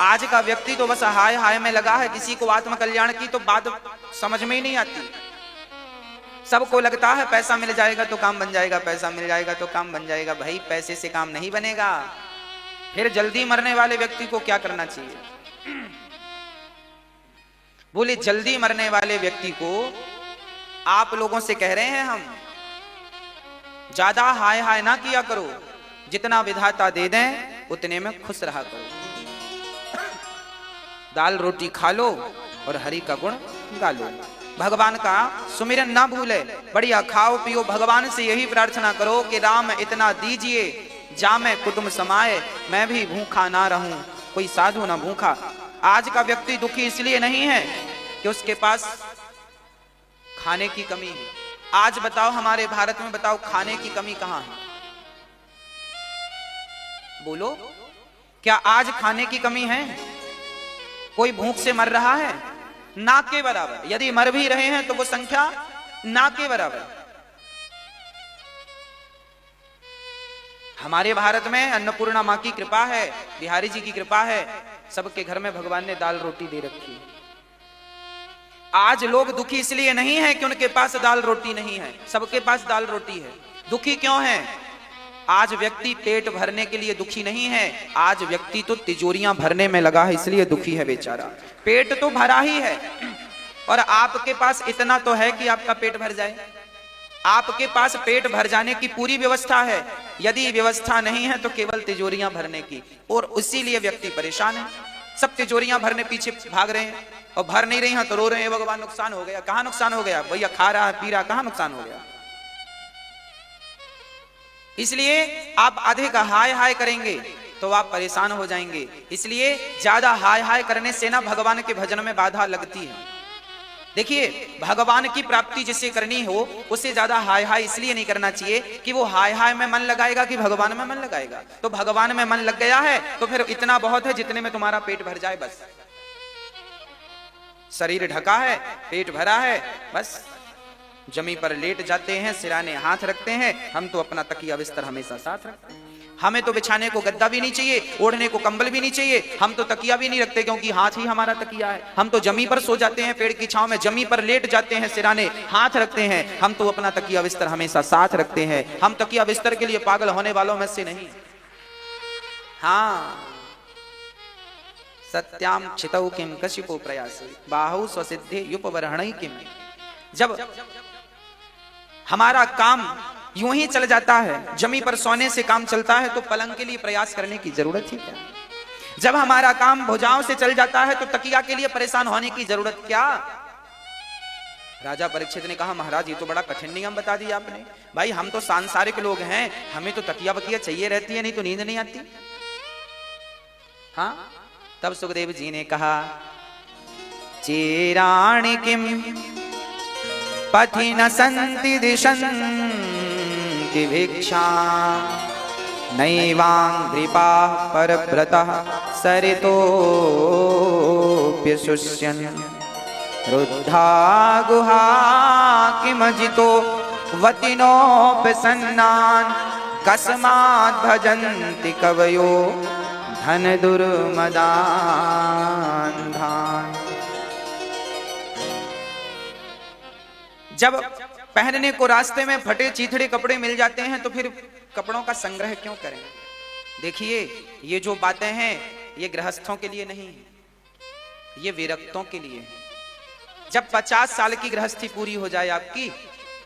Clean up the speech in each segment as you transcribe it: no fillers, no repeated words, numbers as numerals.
आज का व्यक्ति तो बस हाय हाय में लगा है, किसी को आत्म कल्याण की तो बात समझ में ही नहीं आती। सबको लगता है पैसा मिल जाएगा तो काम बन जाएगा, पैसा मिल जाएगा तो काम बन जाएगा। भाई पैसे से काम नहीं बनेगा। फिर जल्दी मरने वाले व्यक्ति को क्या करना चाहिए? बोले जल्दी मरने वाले व्यक्ति को आप लोगों से कह रहे हैं हम, ज्यादा हाय हाय ना किया करो, जितना विधाता दे दें उतने में खुश रहा करो। दाल रोटी खा लो और हरि का गुण गा लो। भगवान का सुमिरन ना भूले, बढ़िया खाओ पियो। भगवान से यही प्रार्थना करो कि राम इतना दीजिए जामे कुटुंब समाए, मैं भी भूखा ना रहूं, कोई साधु ना भूखा। आज का व्यक्ति दुखी इसलिए नहीं है कि उसके पास खाने की कमी है। आज बताओ हमारे भारत में, बताओ खाने की कमी कहां है? बोलो, क्या आज खाने की कमी है? कोई भूख से मर रहा है? ना के बराबर। यदि मर भी रहे हैं तो वो संख्या ना के बराबर। हमारे भारत में अन्नपूर्णा मां की कृपा है, बिहारी जी की कृपा है, सबके घर में भगवान ने दाल रोटी दे रखी है। आज लोग दुखी इसलिए नहीं है कि उनके पास दाल रोटी नहीं है, सबके पास दाल रोटी है। दुखी क्यों है? आज व्यक्ति पेट भरने के लिए दुखी नहीं है, आज व्यक्ति तो तिजोरियां भरने में लगा है, इसलिए दुखी है बेचारा। पेट तो भरा ही है और आपके पास इतना तो है कि आपका पेट भर जाए। आपके पास पेट भर जाने की पूरी व्यवस्था है, यदि व्यवस्था नहीं है तो केवल तिजोरियां भरने की, और इसीलिए व्यक्ति परेशान है। सब तिजोरियां भरने पीछे भाग रहे हैं और भर नहीं रही हैं तो रो रहे हैं, भगवान नुकसान हो गया। कहां नुकसान हो गया भैया? खा रहा पी रहा, कहां नुकसान हो गया? इसलिए आप आधे का हाय हाय करेंगे तो आप परेशान हो जाएंगे। इसलिए ज्यादा हाय हाय करने से ना भगवान के भजन में बाधा लगती है। देखिए, भगवान की प्राप्ति जिसे करनी हो उसे ज्यादा हाय हाय इसलिए नहीं करना चाहिए कि वो हाय हाय में मन लगाएगा कि भगवान में मन लगाएगा। तो भगवान में मन लग गया है तो फिर इतना बहुत है जितने में तुम्हारा पेट भर जाए बस। शरीर ढका है, पेट भरा है, बस जमी पर लेट जाते हैं, सिराने हाथ रखते हैं। हम तो अपना तकिया बिस्तर हमेशा साथ रखते हैं। हमें तो बिछाने को गद्दा भी नहीं चाहिए, ओढ़ने को कंबल भी नहीं चाहिए, हम तो तकिया भी नहीं रखते क्योंकि हाथ ही हमारा तकिया है। हम तो जमी पर सो जाते हैं, पेड़ की छांव में जमी पर लेट जाते हैं, सिराने हाथ रखते हैं। हम तो अपना तकिया बिस्तर हमेशा साथ रखते हैं। हम तकिया बिस्तर के लिए पागल होने वालों में से नहीं। हाँ, सत्याम क्षितौ किम कशिपो प्रयासे बाहु स्वसिद्धे युपवरहणै किम। जब हमारा काम यूं ही चल जाता है, जमी पर सोने से काम चलता है, तो पलंग के लिए प्रयास करने की जरूरत ही क्या? जब हमारा काम भुजाओं से चल जाता है तो तकिया के लिए परेशान होने की जरूरत क्या? राजा परीक्षित ने कहा, महाराज ये तो बड़ा कठिन नियम बता दिया आपने। भाई हम तो सांसारिक लोग हैं, हमें तो तकिया बकिया चाहिए रहती है, नहीं तो नींद नहीं आती। हाँ, तब सुखदेव जी ने कहा, चेराणि किम पथि न सन्ति दिशन्ति भिक्षा नैवाङ्घ्रिपा परव्रतः सरितोऽप्यशुष्यन् रुद्धा गुहा किमजितो वतिनोऽप्यसन्नान् कस्माद् भजन्ति कवयो धन दुर्मदान्धान्। जब पहनने को रास्ते में फटे चीथड़े कपड़े मिल जाते हैं तो फिर कपड़ों का संग्रह क्यों करें? देखिए, ये जो बातें हैं ये गृहस्थों के लिए नहीं, ये विरक्तों के लिए है। जब 50 साल की गृहस्थी पूरी हो जाए आपकी,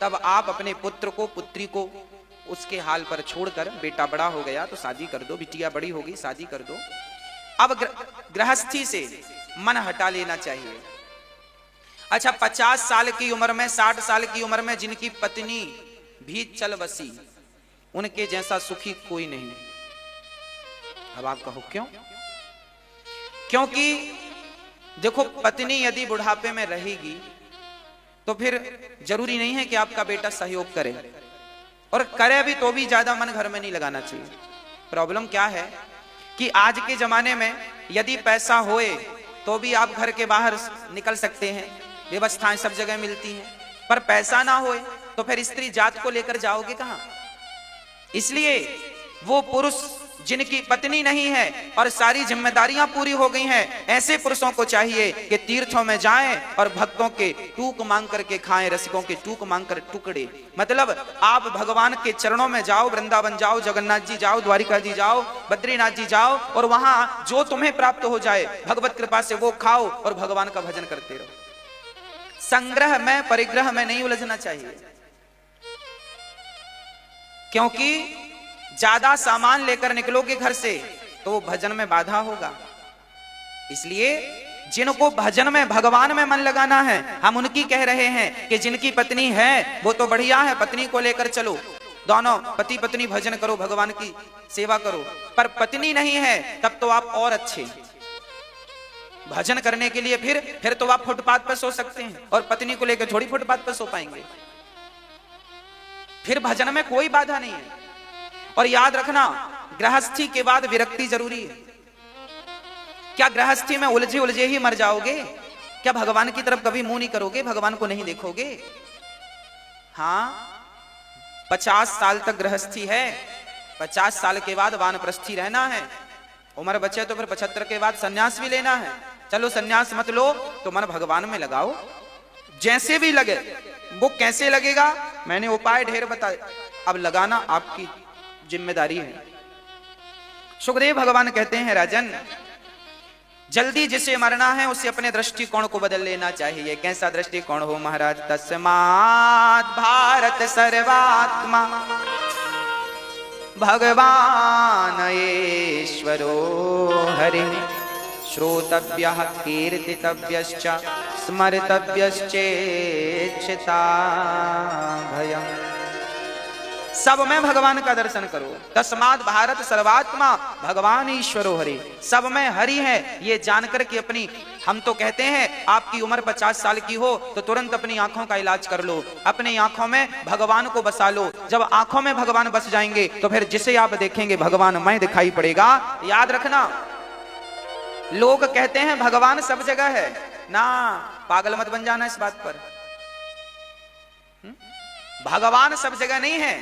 तब आप अपने पुत्र को पुत्री को उसके हाल पर छोड़कर, बेटा बड़ा हो गया तो शादी कर दो, बिटिया बड़ी हो गई शादी कर दो। अब गृहस्थी से मन हटा लेना चाहिए। अच्छा, 50 साल की उम्र में, 60 साल की उम्र में जिनकी पत्नी भी चल बसी, उनके जैसा सुखी कोई नहीं। अब आप कहो क्यों? क्योंकि देखो, पत्नी यदि बुढ़ापे में रहेगी तो फिर जरूरी नहीं है कि आपका बेटा सहयोग करे, और करे भी तो भी ज्यादा मन घर में नहीं लगाना चाहिए। प्रॉब्लम क्या है कि आज के जमाने में यदि पैसा होए तो भी आप घर के बाहर निकल सकते हैं, व्यवस्थाएं सब जगह मिलती हैं, पर पैसा ना होए तो फिर स्त्री जात को लेकर जाओगे कहां? इसलिए वो पुरुष जिनकी पत्नी नहीं है और सारी जिम्मेदारियां पूरी हो गई हैं, ऐसे पुरुषों को चाहिए कि तीर्थों में जाएं और भक्तों के टूक मांग करके खाएं, रसिकों के टूक मांग कर टुकड़े। मतलब आप भगवान के चरणों में जाओ, वृंदावन जाओ, जगन्नाथ जी जाओ, द्वारिका जी जाओ, बद्रीनाथ जी जाओ, और वहां जो तुम्हें प्राप्त हो जाए भगवत कृपा से वो खाओ और भगवान का भजन करते रहो। संग्रह में परिग्रह में नहीं उलझना चाहिए, क्योंकि ज्यादा सामान लेकर निकलोगे घर से तो भजन में बाधा होगा। इसलिए जिनको भजन में भगवान में मन लगाना है, हम उनकी कह रहे हैं कि जिनकी पत्नी है वो तो बढ़िया है, पत्नी को लेकर चलो, दोनों पति पत्नी भजन करो, भगवान की सेवा करो। पर पत्नी नहीं है तब तो आप और अच्छे भजन करने के लिए फिर तो आप फुटपाथ पर सो सकते हैं, और पत्नी को लेकर थोड़ी फुटपाथ पर सो पाएंगे। फिर भजन में कोई बाधा नहीं है। और याद रखना, गृहस्थी के बाद विरक्ति जरूरी है। क्या गृहस्थी में उलझे उलझे ही मर जाओगे? क्या भगवान की तरफ कभी मुंह नहीं करोगे, भगवान को नहीं देखोगे? हाँ, 50 साल तक गृहस्थी है, 50 साल के बाद वानप्रस्थी रहना है। उम्र बचे तो फिर 75 के बाद सन्यास भी लेना है। चलो सन्यास मत लो तो मन भगवान में लगाओ, जैसे भी लगे। वो कैसे लगेगा, मैंने उपाय ढेर बताए, अब लगाना आपकी जिम्मेदारी है। सुखदेव भगवान कहते हैं, राजन जल्दी जिसे मरना है उसे अपने दृष्टिकोण को बदल लेना चाहिए। कैसा दृष्टिकोण हो महाराज? तस्मात् भारत सर्वात्मा भगवान ईश्वरो हरि श्रोतव्यः कीर्तितव्यश्च स्मर्तव्यश्चेच्छिता भयम्। सब में भगवान का दर्शन करो। तस्मात् भारत सर्वात्मा भगवान ईश्वरो हरि, सब में हरि है ये जानकर के अपनी, हम तो कहते हैं आपकी उम्र 50 साल की हो तो तुरंत अपनी आंखों का इलाज कर लो, अपनी आंखों में भगवान को बसा लो। जब आंखों में भगवान बस जाएंगे तो फिर जिसे आप देखेंगे भगवानमय दिखाई पड़ेगा। याद रखना, लोग कहते हैं भगवान सब जगह है ना, पागल मत बन जाना इस बात पर। भगवान सब जगह नहीं है।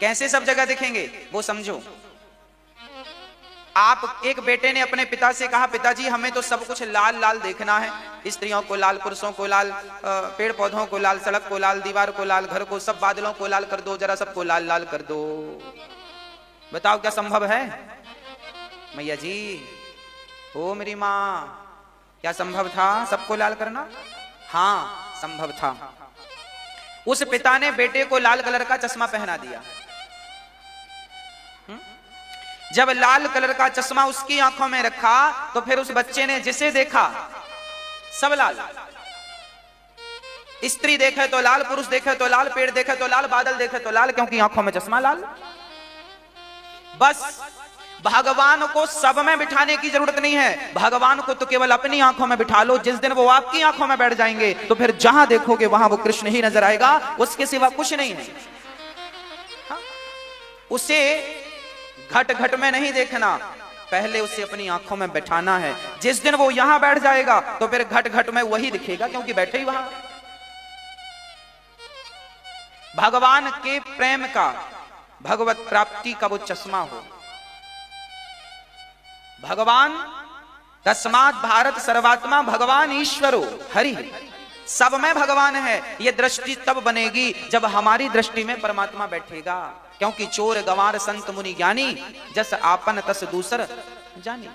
कैसे सब जगह दिखेंगे वो समझो। आप, एक बेटे ने अपने पिता से कहा, पिताजी हमें तो सब कुछ लाल लाल देखना है, स्त्रियों को लाल, पुरुषों को लाल, पेड़ पौधों को लाल, सड़क को लाल, दीवार को लाल, घर को, सब बादलों को लाल कर दो, जरा सबको लाल लाल कर दो। बताओ क्या संभव है? मैया जी, ओ मेरी माँ, क्या संभव था सबको लाल करना? हाँ संभव था। उस पिता ने बेटे को लाल कलर का चश्मा पहना दिया। जब लाल कलर का चश्मा उसकी आंखों में रखा तो फिर उस बच्चे ने जिसे देखा सब लाल। स्त्री देखे तो लाल, पुरुष देखे तो लाल, पेड़ देखे तो लाल, बादल देखे तो लाल, क्योंकि आंखों में चश्मा लाल। बस भगवान को सब में बिठाने की जरूरत नहीं है, भगवान को तो केवल अपनी आंखों में बिठा लो। जिस दिन वो आपकी आंखों में बैठ जाएंगे तो फिर जहां देखोगे वहां वो कृष्ण ही नजर आएगा, उसके सिवा कुछ नहीं है। हाँ? उसे घट घट में नहीं देखना, पहले उसे अपनी आंखों में बैठाना है। जिस दिन वो यहां बैठ जाएगा तो फिर घट घट में वही दिखेगा, क्योंकि बैठे ही वहां। भगवान के प्रेम का, भगवत प्राप्ति का वो चश्मा हो। भगवान, तस्मात् भारत सर्वात्मा भगवान ईश्वरो हरि, सब में भगवान है। ये दृष्टि तब बनेगी जब हमारी दृष्टि में परमात्मा बैठेगा। क्योंकि चोर गंवार संत मुनि ज्ञानी, जस आपन तस दूसर जानी।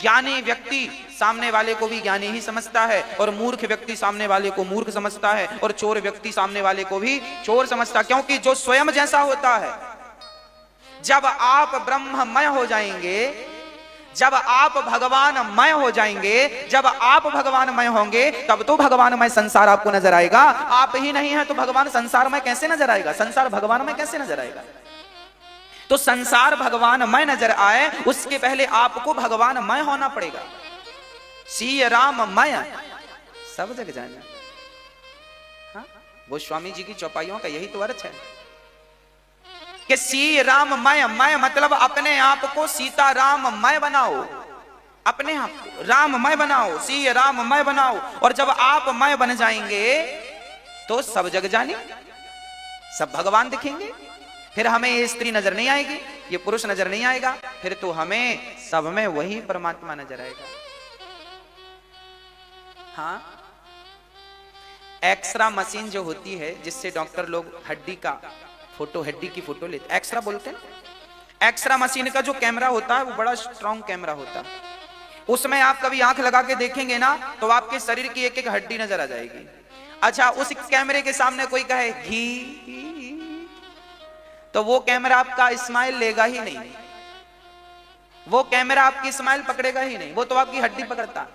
ज्ञानी व्यक्ति सामने वाले को भी ज्ञानी ही समझता है, और मूर्ख व्यक्ति सामने वाले को मूर्ख समझता है, और चोर व्यक्ति सामने वाले को भी चोर समझता है। क्योंकि जो स्वयं जैसा होता है, जब आप ब्रह्ममय हो जाएंगे, जब आप भगवानमय हो जाएंगे, जब आप भगवानमय होंगे, तब तो भगवानमय संसार आपको नजर आएगा। आप ही नहीं है तो भगवान संसारमय कैसे नजर आएगा? संसार भगवानमय कैसे नजर आएगा? तो संसार भगवानमय नजर आए उसके पहले आपको भगवानमय होना पड़ेगा। सी राममय सब जग जाना। हाँ? वो स्वामी जी की चौपाइयों का यही तो अर्थ है कि सी राममय, मय मतलब अपने आप को सीता राममय बनाओ, अपने आप को राममय बनाओ, सी राममय बनाओ। और जब आप मय बन जाएंगे तो सब जग जाने, सब भगवान दिखेंगे। फिर हमें ये स्त्री नजर नहीं आएगी, ये पुरुष नजर नहीं आएगा, फिर तो हमें सब में वही परमात्मा नजर आएगा। हाँ, एक्सरा मशीन जो होती है जिससे डॉक्टर लोग हड्डी की फोटो लेते, एक्सरा बोलते हैं। एक्सरा मशीन का जो कैमरा होता है वो बड़ा स्ट्रॉन्ग कैमरा होता है। उसमें आप कभी आंख लगा के देखेंगे ना तो आपके शरीर की एक एक हड्डी नजर आ जाएगी। अच्छा, उस कैमरे के सामने कोई कहे घी, तो वो कैमरा आपका स्माइल लेगा ही नहीं, वो कैमरा आपकी स्माइल पकड़ेगा ही नहीं, वो तो आपकी हड्डी पकड़ता।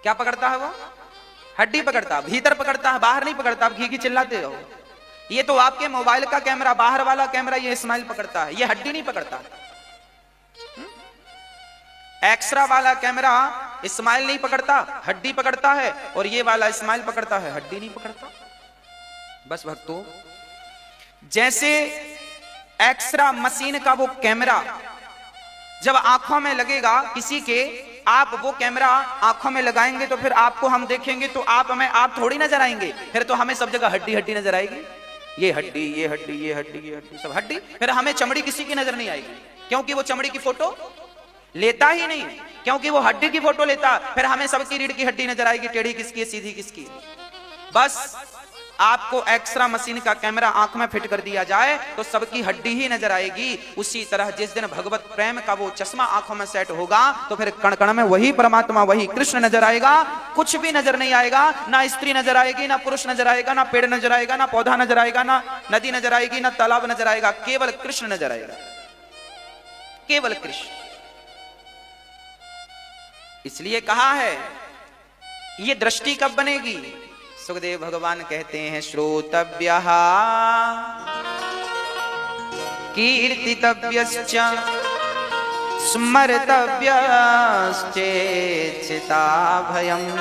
क्या पकड़ता है वो? हड्डी पकड़ता, भीतर पकड़ता है, बाहर नहीं पकड़ता। आप घी घी चिल्लाते हो, ये तो आपके मोबाइल का कैमरा, बाहर वाला कैमरा ये स्माइल पकड़ता है, ये हड्डी नहीं पकड़ता। एक्सरा वाला कैमरा स्माइल नहीं पकड़ता, हड्डी पकड़ता है, और ये वाला स्माइल पकड़ता है, हड्डी नहीं पकड़ता। बस भक्तों, जैसे एक्सरा मशीन का वो कैमरा जब आंखों में लगेगा किसी के, आप वो कैमरा आंखों में लगाएंगे तो फिर आपको हम देखेंगे तो आप थोड़ी नजर आएंगे, फिर तो हमें सब जगह हड्डी हड्डी नजर आएगी। ये हड्डी, ये हड्डी, ये हड्डी, ये हड्डी, सब हड्डी। फिर हमें चमड़ी किसी की नजर नहीं आएगी, क्योंकि वो चमड़ी की फोटो लेता ही नहीं, क्योंकि वो हड्डी की फोटो लेता। फिर हमें सबकी रीढ़ की हड्डी नजर आएगी, टेढ़ी किसकी है, सीधी किसकी। बस आपको एक्सरा मशीन का कैमरा आंख में फिट कर दिया जाए तो सबकी हड्डी ही नजर आएगी। उसी तरह जिस दिन भगवत प्रेम का वो चश्मा आंखों में सेट होगा तो फिर कण कण में वही परमात्मा, वही कृष्ण नजर आएगा। कुछ भी नजर नहीं आएगा, ना स्त्री नजर आएगी, ना पुरुष नजर आएगा, ना पेड़ नजर आएगा, ना पौधा नजर आएगा, ना नदी नजर आएगी, ना तालाब नजर आएगा, केवल कृष्ण नजर आएगा, केवल कृष्ण। इसलिए कहा है ये दृष्टि कब बनेगी? सुखदेव भगवान कहते हैं श्रोतव्यः कीर्तितव्यश्च स्मर्तव्यश्चेच्छिताभयम्।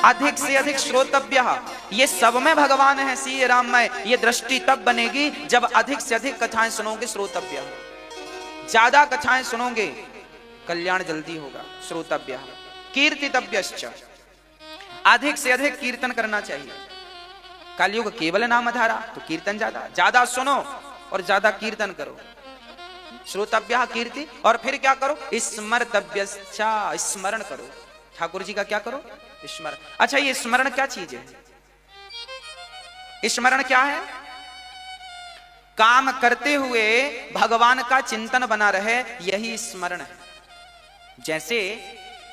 अधिक से अधिक श्रोतव्यः, ये सब में भगवान है, सी राम में। ये दृष्टि तब बनेगी जब अधिक से अधिक कथाएं सुनोगे। श्रोतव्यः, ज्यादा कथाएं सुनोगे कल्याण जल्दी होगा। श्रोतव्यः कीर्तितव्यश्च, अधिक से अधिक कीर्तन करना चाहिए। कलयुग केवल नाम धारा, तो कीर्तन ज्यादा सुनो और ज्यादा कीर्तन करो। श्रोतव्यः कीर्ति, और फिर क्या करो? स्मर्तव्यश्च, स्मरण करो। ठाकुर जी का क्या करो? स्मरण। अच्छा, ये स्मरण क्या चीज है? स्मरण क्या है? काम करते हुए भगवान का चिंतन बना रहे, यही स्मरण है। जैसे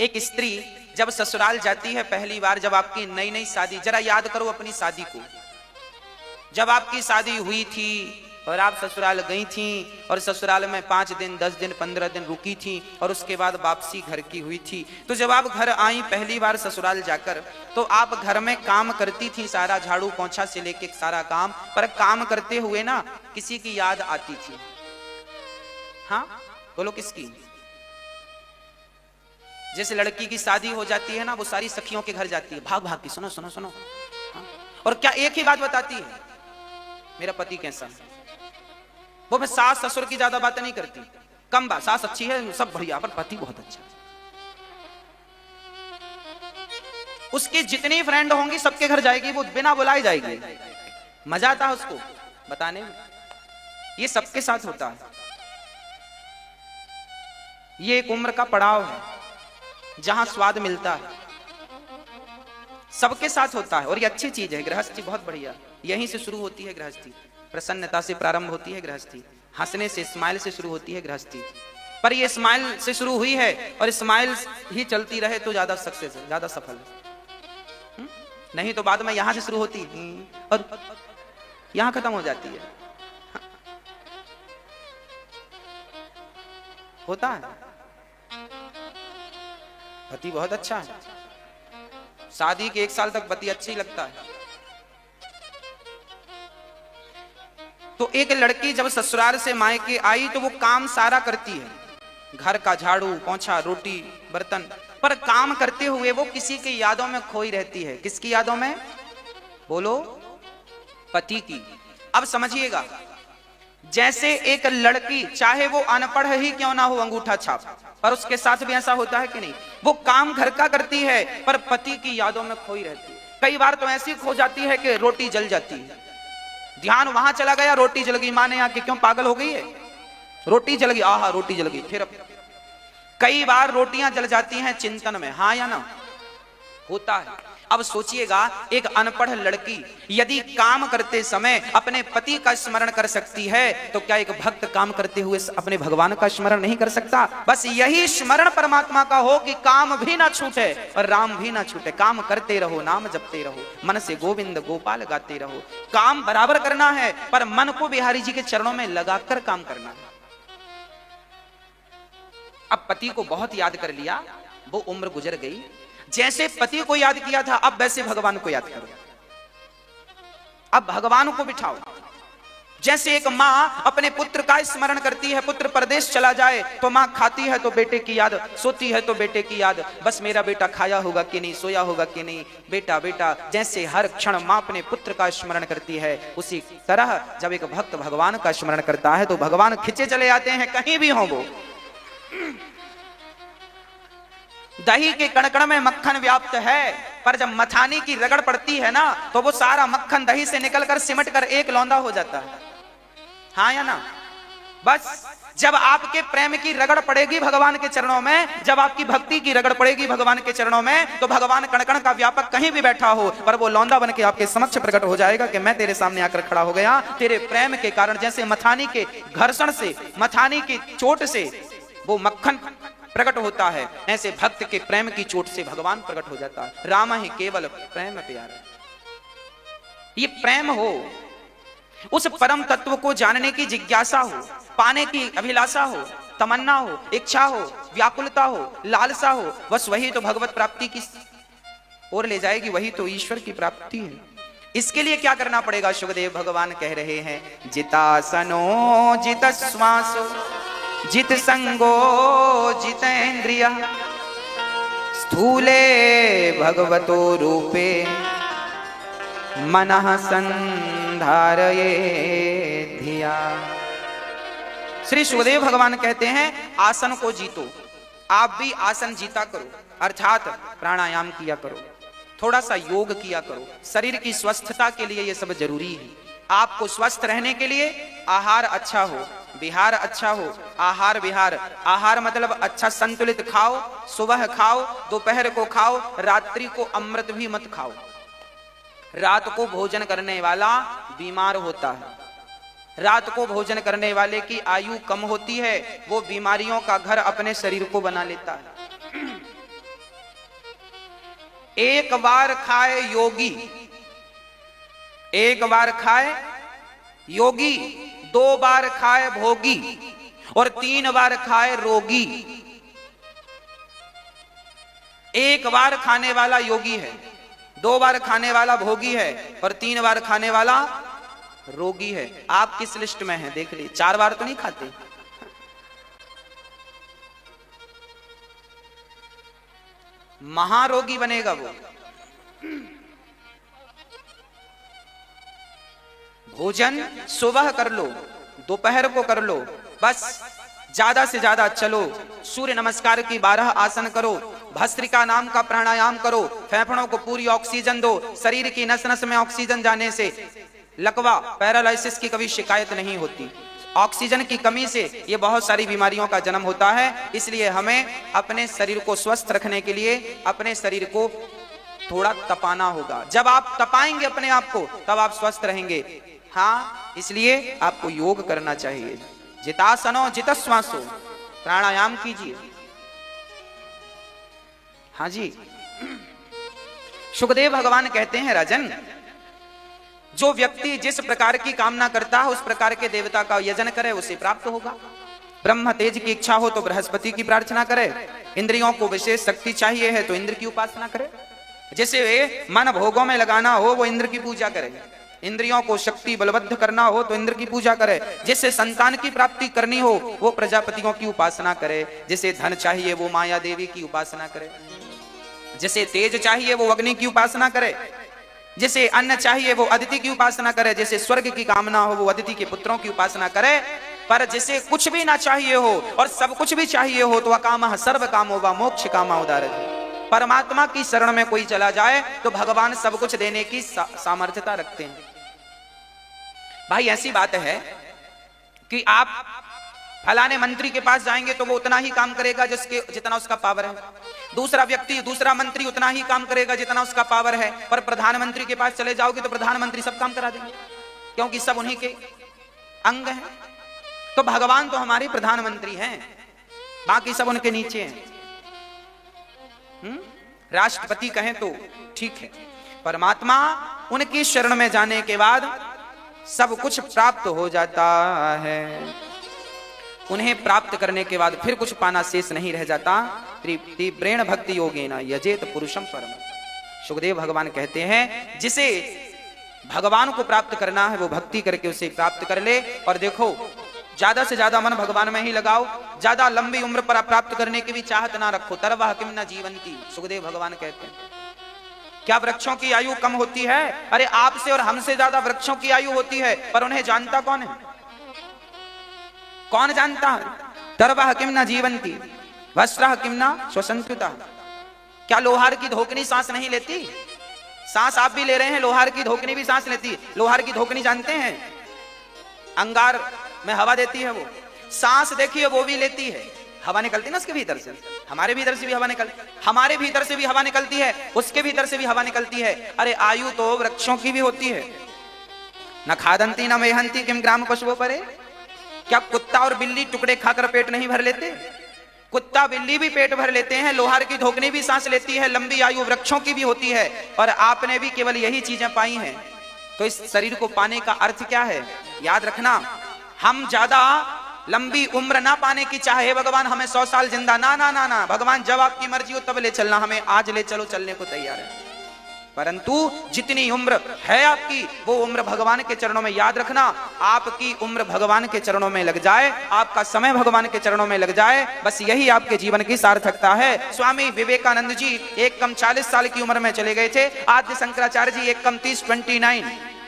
एक स्त्री जब ससुराल जाती है पहली बार, जब आपकी नई नई शादी, जरा याद करो अपनी शादी को। जब आपकी शादी हुई थी और आप ससुराल गई थी, और ससुराल में 5 दिन 10 दिन 15 दिन रुकी थी, और उसके बाद वापसी घर की हुई थी। तो जब आप घर आई पहली बार ससुराल जाकर, तो आप घर में काम करती थी, सारा झाड़ू पोंछा से लेके सारा काम। पर काम करते हुए ना किसी की याद आती थी। हाँ बोलो, किसकी? जैसे लड़की की शादी हो जाती है ना, वो सारी सखियों के घर जाती है, भाग भाग की, सुनो सुनो सुनो। हाँ? और क्या एक ही बात बताती है, मेरा पति कैसा है। वो मैं सास ससुर की ज्यादा बातें नहीं करती, कम बात। सास अच्छी है, सब बढ़िया, पर पति बहुत अच्छा है। उसके जितनी फ्रेंड होंगी सबके घर जाएगी, वो बिना बुलाए जाएगी। मजा आता है उसको बताने में। ये सबके साथ होता है, ये एक उम्र का पड़ाव है जहां स्वाद मिलता है, सबके साथ होता है। और ये अच्छी चीज है। गृहस्थी बहुत बढ़िया, यहीं से शुरू होती है गृहस्थी। प्रसन्नता से प्रारंभ होती है गृहस्थी, हंसने से, स्माइल से शुरू होती है गृहस्थी। पर ये स्माइल से शुरू हुई है और स्माइल ही चलती रहे तो ज्यादा सक्सेस है, ज्यादा सफल है। नहीं तो बाद में यहां से शुरू होती और यहां खत्म हो जाती है। होता है। पति बहुत अच्छा है, शादी के 1 साल तक पति अच्छा ही लगता है। तो एक लड़की जब ससुराल से मायके आई तो वो काम सारा करती है, घर का झाड़ू पोंछा, रोटी बर्तन, पर काम करते हुए वो किसी की यादों में खोई रहती है। किसकी यादों में? बोलो, पति की। अब समझिएगा, जैसे एक लड़की चाहे वो अनपढ़ ही क्यों ना हो, अंगूठा छाप, पर उसके साथ भी ऐसा होता है कि नहीं? वो काम घर का करती है पर पति की यादों में खोई रहती है। कई बार तो ऐसी खो जाती है कि रोटी जल जाती है। ध्यान वहां चला गया, रोटी जल गई। माँ ने आके, क्यों पागल हो गई है, रोटी जल गई, आहा रोटी जल गई। फिर कई बार रोटियां जल जाती हैं चिंतन में, हाँ या ना, होता है। अब सोचिएगा, एक अनपढ़ लड़की यदि काम करते समय अपने पति का स्मरण कर सकती है, तो क्या एक भक्त काम करते हुए अपने भगवान का स्मरण नहीं कर सकता? बस यही स्मरण परमात्मा का हो कि काम भी ना छूटे और राम भी ना छूटे। काम करते रहो, नाम जपते रहो, मन से गोविंद गोपाल गाते रहो। काम बराबर करना है, पर मन को बिहारी जी के चरणों में लगाकर काम करना है। अब पति को बहुत याद कर लिया, वो उम्र गुजर गई। जैसे पति को याद किया था, अब वैसे भगवान को याद करो। अब भगवान को बिठाओ। जैसे एक माँ अपने पुत्र का स्मरण करती है, पुत्र परदेश चला जाए तो माँ खाती है तो बेटे की याद, सोती है तो बेटे की याद, बस मेरा बेटा खाया होगा कि नहीं, सोया होगा कि नहीं, बेटा बेटा। जैसे हर क्षण माँ अपने पुत्र का स्मरण करती है, उसी तरह जब एक भक्त भगवान का स्मरण करता है तो भगवान खिंचे चले आते हैं, कहीं भी हो वो। दही के कण-कण में मक्खन व्याप्त है, पर जब मथानी की रगड़ पड़ती है ना, तो वो सारा मक्खन दही से निकलकर सिमट कर एक लौंदा हो जाता है, हाँ या ना? बस जब आपके प्रेम की रगड़ पड़ेगी भगवान के चरणों में, जब आपकी भक्ति की रगड़ पड़ेगी भगवान के चरणों में, तो भगवान कण-कण का व्यापक कहीं भी बैठा हो, पर वो लौंदा बन के आपके समक्ष प्रकट हो जाएगा कि मैं तेरे सामने आकर खड़ा हो गया। तेरे प्रेम के कारण, जैसे मथानी के घर्षण से, मथानी की चोट से वो मक्खन प्रकट होता है, ऐसे भक्त के प्रेम की चोट से भगवान प्रकट हो जाता है। राम ही केवल प्रेम प्यारा। ये प्रेम हो, उस परम तत्व को जानने की जिज्ञासा हो, पाने की अभिलाषा हो, तमन्ना हो, इच्छा हो, व्याकुलता हो, लालसा हो, बस वही तो भगवत प्राप्ति की ओर ले जाएगी, वही तो ईश्वर की प्राप्ति है। इसके लिए क्या करना पड़ेगा? सुखदेव भगवान कह रहे हैं, जितासनो जित श्वासो जित संगो जितेन्द्रिय स्थूले भगवतो रूपे मनः संधारये धिया। श्री सुखदेव भगवान कहते हैं, आसन को जीतो। आप भी आसन जीता करो, अर्थात प्राणायाम किया करो, थोड़ा सा योग किया करो। शरीर की स्वस्थता के लिए ये सब जरूरी है। आपको स्वस्थ रहने के लिए आहार अच्छा हो, विहार अच्छा हो। आहार विहार, आहार मतलब अच्छा संतुलित खाओ, सुबह खाओ, दोपहर को खाओ, रात्रि को अमृत भी मत खाओ। रात को भोजन करने वाला बीमार होता है। रात को भोजन करने वाले की आयु कम होती है, वो बीमारियों का घर अपने शरीर को बना लेता है। एक बार खाए योगी, एक बार खाए योगी, 2 बार खाए भोगी और 3 बार खाए रोगी। एक बार खाने वाला योगी है, 2 बार खाने वाला भोगी है और 3 बार खाने वाला रोगी है। आप किस लिस्ट में हैं देख लीजिए। 4 बार तो नहीं खाते। महारोगी बनेगा वो। भोजन सुबह कर लो, दोपहर को कर लो, बस ज्यादा से ज्यादा चलो। सूर्य नमस्कार की 12 आसन करो, भस्त्रिका नाम का प्राणायाम करो, फेफड़ों को पूरी ऑक्सीजन दो। शरीर की नस नस में ऑक्सीजन जाने से लकवा, पैरालिसिस की कभी शिकायत नहीं होती। ऑक्सीजन की कमी से ये बहुत सारी बीमारियों का जन्म होता है। इसलिए हमें अपने शरीर को स्वस्थ रखने के लिए अपने शरीर को थोड़ा तपाना होगा। जब आप तपाएंगे अपने आप को, तब आप स्वस्थ रहेंगे। हाँ, इसलिए आपको योग करना चाहिए। जितासनो जितश्वासो, प्राणायाम कीजिए। हाँ जी, सुखदेव भगवान कहते हैं, राजन, जो व्यक्ति जिस प्रकार की कामना करता है उस प्रकार के देवता का यजन करे, उसे प्राप्त होगा। ब्रह्म तेज की इच्छा हो तो बृहस्पति की प्रार्थना करे। इंद्रियों को विशेष शक्ति चाहिए है तो इंद्र की उपासना करे। जैसे मन भोगों में लगाना हो वो इंद्र की पूजा करे। इंद्रियों को शक्ति बलबद्ध करना हो तो इंद्र की पूजा करे। जिसे संतान की प्राप्ति करनी हो वो प्रजापतियों की उपासना करे। जिसे धन चाहिए वो माया देवी की उपासना करे। जिसे तेज चाहिए वो अग्नि की उपासना करे। जिसे अन्न चाहिए वो अदिति की उपासना करे। जिसे स्वर्ग की कामना हो वो अदिति के पुत्रों की उपासना करे। पर जिसे कुछ भी ना चाहिए हो और सब कुछ भी चाहिए हो तो अकामः सर्व कामो वा मोक्ष कामा उदारति। परमात्मा की शरण में कोई चला जाए तो भगवान सब कुछ देने की सामर्थ्यता रखते हैं। भाई ऐसी बात है कि आप फलाने मंत्री के पास जाएंगे तो वो उतना ही काम करेगा जितना उसका पावर है, दूसरा व्यक्ति दूसरा मंत्री उतना ही काम करेगा जितना उसका पावर है, पर प्रधानमंत्री के पास चले जाओगे तो प्रधानमंत्री सब काम करा देंगे, क्योंकि सब उन्हीं के अंग हैं। तो भगवान तो हमारे प्रधानमंत्री हैं, बाकी सब उनके नीचे हैं। राष्ट्रपति कहें तो ठीक है, परमात्मा उनकी शरण में जाने के बाद सब कुछ प्राप्त हो जाता है। उन्हें प्राप्त करने के बाद फिर कुछ पाना शेष नहीं रह जाता। तीव्रेण भक्ति योगेन यजेत पुरुषम परम। सुखदेव भगवान कहते हैं जिसे भगवान को प्राप्त करना है वो भक्ति करके उसे प्राप्त कर ले। और देखो ज्यादा से ज्यादा मन भगवान में ही लगाओ, ज्यादा लंबी उम्र पर प्राप्त करने की भी चाहत ना रखो। तरवह किम न जीवंती, सुखदेव भगवान कहते हैं। क्या वृक्षों की आयु कम होती है? अरे आपसे और हमसे ज्यादा वृक्षों की आयु होती है, पर उन्हें जानता कौन है? कौन जानता है? तरवह किम न जीवंती वस्त्रः किम न श्वसन्त्युता। क्या लोहार की धोकनी सांस नहीं लेती? सांस आप भी ले रहे हैं, लोहार की धोकनी भी सांस लेती। लोहार की धोकनी जानते हैं? अंगार में हवा देती है, वो सांस देखिए वो भी लेती है, हवा निकलती ना उसके भीतर से। हमारे भीतर से भी हवा निकलती, हमारे भीतर से भी हवा निकलती है, उसके भीतर से भी हवा निकलती है। अरे आयु तो वृक्षों की भी होती है। न खादंती न मेहंती किम ग्राम पशुओं परे। क्या कुत्ता और बिल्ली टुकड़े खाकर पेट नहीं भर लेते? कुत्ता बिल्ली भी पेट भर लेते हैं, लोहार की धोकनी भी सांस लेती है। लंबी आयु वृक्षों की भी होती है, और आपने भी केवल यही चीजें पाई हैं। तो इस शरीर को पाने का अर्थ क्या है? याद रखना, हम ज्यादा लंबी उम्र ना पाने की चाहे भगवान हमें 100 साल जिंदा ना ना ना ना। भगवान जब आपकी मर्जी हो तब ले चलना, हमें आज ले चलो, चलने को तैयार है। परंतु जितनी उम्र है आपकी वो उम्र भगवान के चरणों में, याद रखना, आपकी उम्र भगवान के चरणों में लग जाए, आपका समय भगवान के चरणों में लग जाए, बस यही आपके जीवन की सार्थकता है। स्वामी विवेकानंद जी एक कम 40 साल की उम्र में चले गए थे। आद्य शंकराचार्य जी एक कम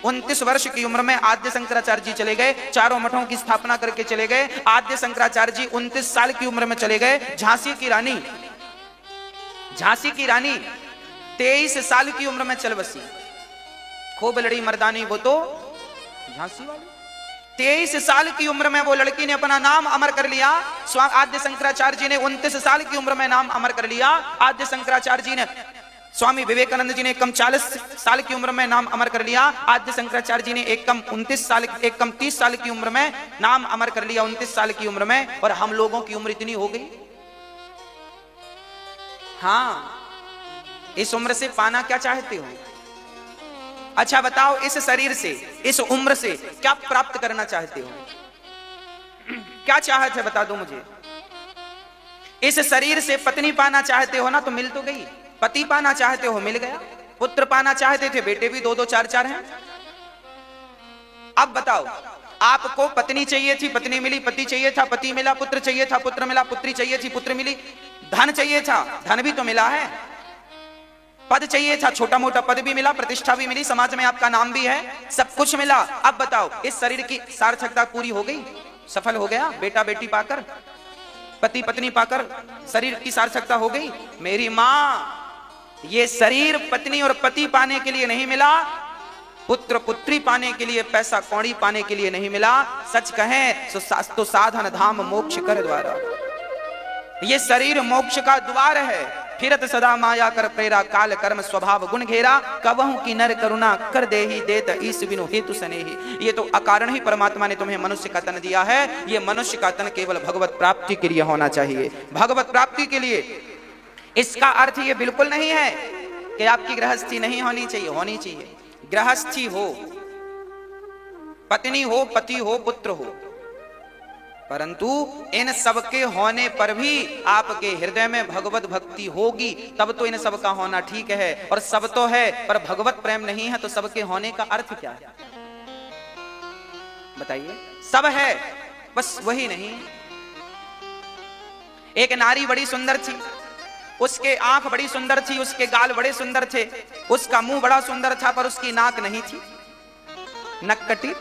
29 वर्ष की उम्र में आद्य शंकराचार्य जी चले गए, चारों मठों की स्थापना करके चले गए। आद्य शंकराचार्य जी 29 साल की उम्र में चले गए। झांसी की रानी 23 साल की उम्र में चल बसी। खूब लड़ी मर्दानी वो तो झांसी वाली। 23 साल की उम्र में वो लड़की ने अपना नाम अमर कर लिया। आद्य शंकराचार्य जी ने 29 साल की उम्र में नाम अमर कर लिया। आद्य शंकराचार्य जी ने, स्वामी विवेकानंद जी ने एक कम 40 साल की उम्र में नाम अमर कर लिया। आद्य शंकराचार्य जी ने एक कम 30 साल की उम्र में नाम अमर कर लिया, 29 साल की उम्र में। और हम लोगों की उम्र इतनी हो गई। हाँ, इस उम्र से पाना क्या चाहते हो? अच्छा बताओ, इस शरीर से, इस उम्र से क्या प्राप्त करना चाहते हो? क्या चाहत है बता दो मुझे। इस शरीर से पत्नी पाना चाहते हो ना, तो मिल तो गई। पति पाना चाहते हो, मिल गया। पुत्र पाना चाहते थे, बेटे भी 2-2 4-4 हैं। अब बताओ, आपको पत्नी चाहिए थी, पत्नी मिली। पति चाहिए था, पति मिला। पुत्र चाहिए था, पुत्र मिला। पुत्री चाहिए थी, पुत्र मिली। धन चाहिए था, धन भी तो मिला है। पद चाहिए था, छोटा मोटा पद भी मिला, प्रतिष्ठा भी मिली, समाज में आपका नाम भी है, सब कुछ मिला। अब बताओ, इस शरीर की सार्थकता पूरी हो गई? सफल हो गया? बेटा बेटी पाकर, पति पत्नी पाकर शरीर की सार्थकता हो गई? मेरी मां, ये शरीर पत्नी और पति पाने के लिए नहीं मिला, पुत्र पुत्री पाने के लिए, पैसा कौड़ी पाने के लिए नहीं मिला। सच कहें तो साधन धाम मोक्ष कर द्वारा। ये शरीर मोक्ष का द्वार है। फिरत सदा माया कर प्रेरा, काल कर्म स्वभाव गुण घेरा। कबहू की नर करुणा कर दे ही देत, ईस बिनु हेतु सनेही। ये तो अकारण ही परमात्मा ने तुम्हें मनुष्य का तन दिया है। ये मनुष्य का तन केवल भगवत प्राप्ति के लिए होना चाहिए, भगवत प्राप्ति के लिए। इसका अर्थ ये बिल्कुल नहीं है कि आपकी गृहस्थी नहीं होनी चाहिए, होनी चाहिए। गृहस्थी हो, पत्नी हो, पति हो, पुत्र हो, परंतु इन सबके होने पर भी आपके हृदय में भगवत भक्ति होगी, तब तो इन सब का होना ठीक है। और सब तो है पर भगवत प्रेम नहीं है, तो सबके होने का अर्थ क्या है बताइए? सब है, बस वही नहीं। एक नारी बड़ी सुंदर थी, उसके आंख बड़ी सुंदर थी, उसके गाल बड़े सुंदर थे, उसका मुंह बड़ा सुंदर था, पर उसकी नाक नहीं थी, नक्कटी।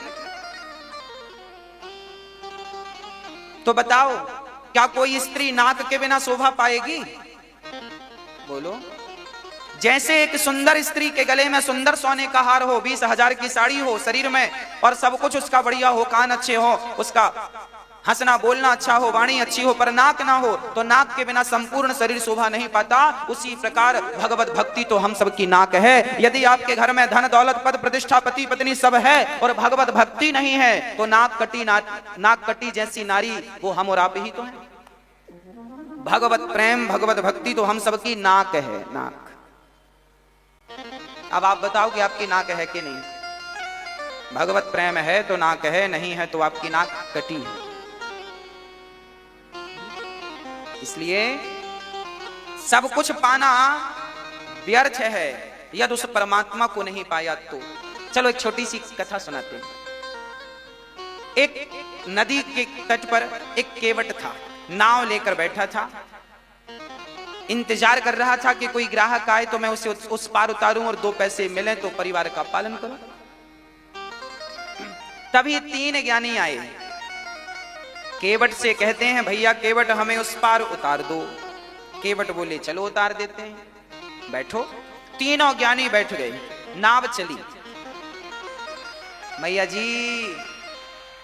तो बताओ, क्या कोई स्त्री नाक के बिना शोभा पाएगी? बोलो। जैसे एक सुंदर स्त्री के गले में सुंदर सोने का हार हो, 20,000 की साड़ी हो शरीर में, और सब कुछ उसका बढ़िया हो, कान अच्छे हो, उसका हंसना बोलना अच्छा हो, वाणी अच्छी हो, पर नाक ना हो, तो नाक के बिना संपूर्ण शरीर शोभा नहीं पाता। उसी प्रकार भगवत भक्ति तो हम सबकी नाक है। यदि आपके घर में धन दौलत पद प्रतिष्ठा पति पत्नी सब है और भगवत भक्ति नहीं है, तो नाक कटी जैसी नारी वो हम और आप ही तो हैं। भगवत प्रेम भगवत भक्ति तो हम सबकी नाक है, नाक। अब आप बताओ कि आपकी नाक है कि नहीं? भगवत प्रेम है तो नाक है, नहीं है तो आपकी नाक कटी है। इसलिए सब कुछ पाना व्यर्थ है यदि उस परमात्मा को नहीं पाया तो। चलो एक छोटी सी कथा सुनाते हैं। एक नदी के तट पर एक केवट था, नाव लेकर बैठा था, इंतजार कर रहा था कि कोई ग्राहक आए तो मैं उसे उस पार उतारूं और 2 पैसे मिले तो परिवार का पालन करूं। तभी 3 ज्ञानी आए, केवट से कहते हैं भैया केवट हमें उस पार उतार दो। केवट बोले चलो उतार देते हैं, बैठो। तीनों ज्ञानी बैठ गए, नाव चली। मैया जी,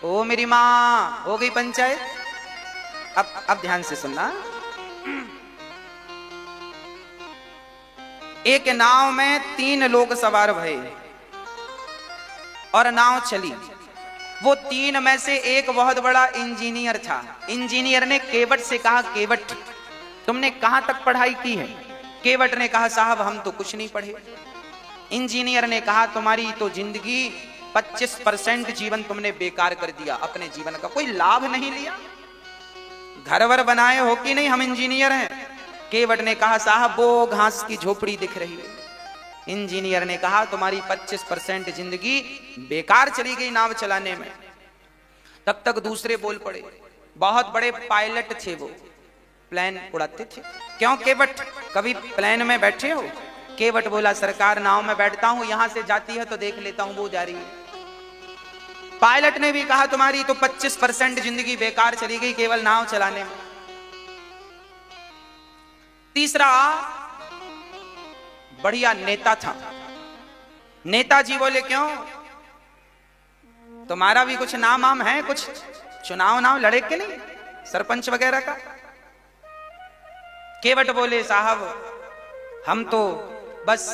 ओ मेरी मां, हो गई पंचायत। अब ध्यान से सुनना। एक नाव में 3 लोग सवार भये और नाव चली। वो 3 में से एक बहुत बड़ा इंजीनियर था। इंजीनियर ने केवट से कहा, केवट तुमने कहां तक पढ़ाई की है? केवट ने कहा साहब हम तो कुछ नहीं पढ़े। इंजीनियर ने कहा तुम्हारी तो जिंदगी 25% जीवन तुमने बेकार कर दिया, अपने जीवन का कोई लाभ नहीं लिया। घर वर बनाए हो कि नहीं? हम इंजीनियर हैं। केवट ने कहा साहब वो घास की झोपड़ी दिख रही है। इंजीनियर ने कहा तुम्हारी 25% जिंदगी बेकार चली गई नाव चलाने में। तब तक दूसरे बोल पड़े, बहुत बड़े पायलट थे वो, प्लेन उड़ाते थे। क्यों केवट, कभी प्लेन में बैठे हो? केवट बोला सरकार नाव में बैठता हूं, यहां से जाती है तो देख लेता हूं वो जा रही है। पायलट ने भी कहा तुम्हारी तो 25% जिंदगी बेकार चली गई केवल नाव चलाने में। तीसरा बढ़िया नेता था। नेताजी बोले क्यों, तुम्हारा भी कुछ नाम आम है, कुछ चुनाव लड़े के नहीं, सरपंच वगैरह का? केवट बोले साहब हम तो बस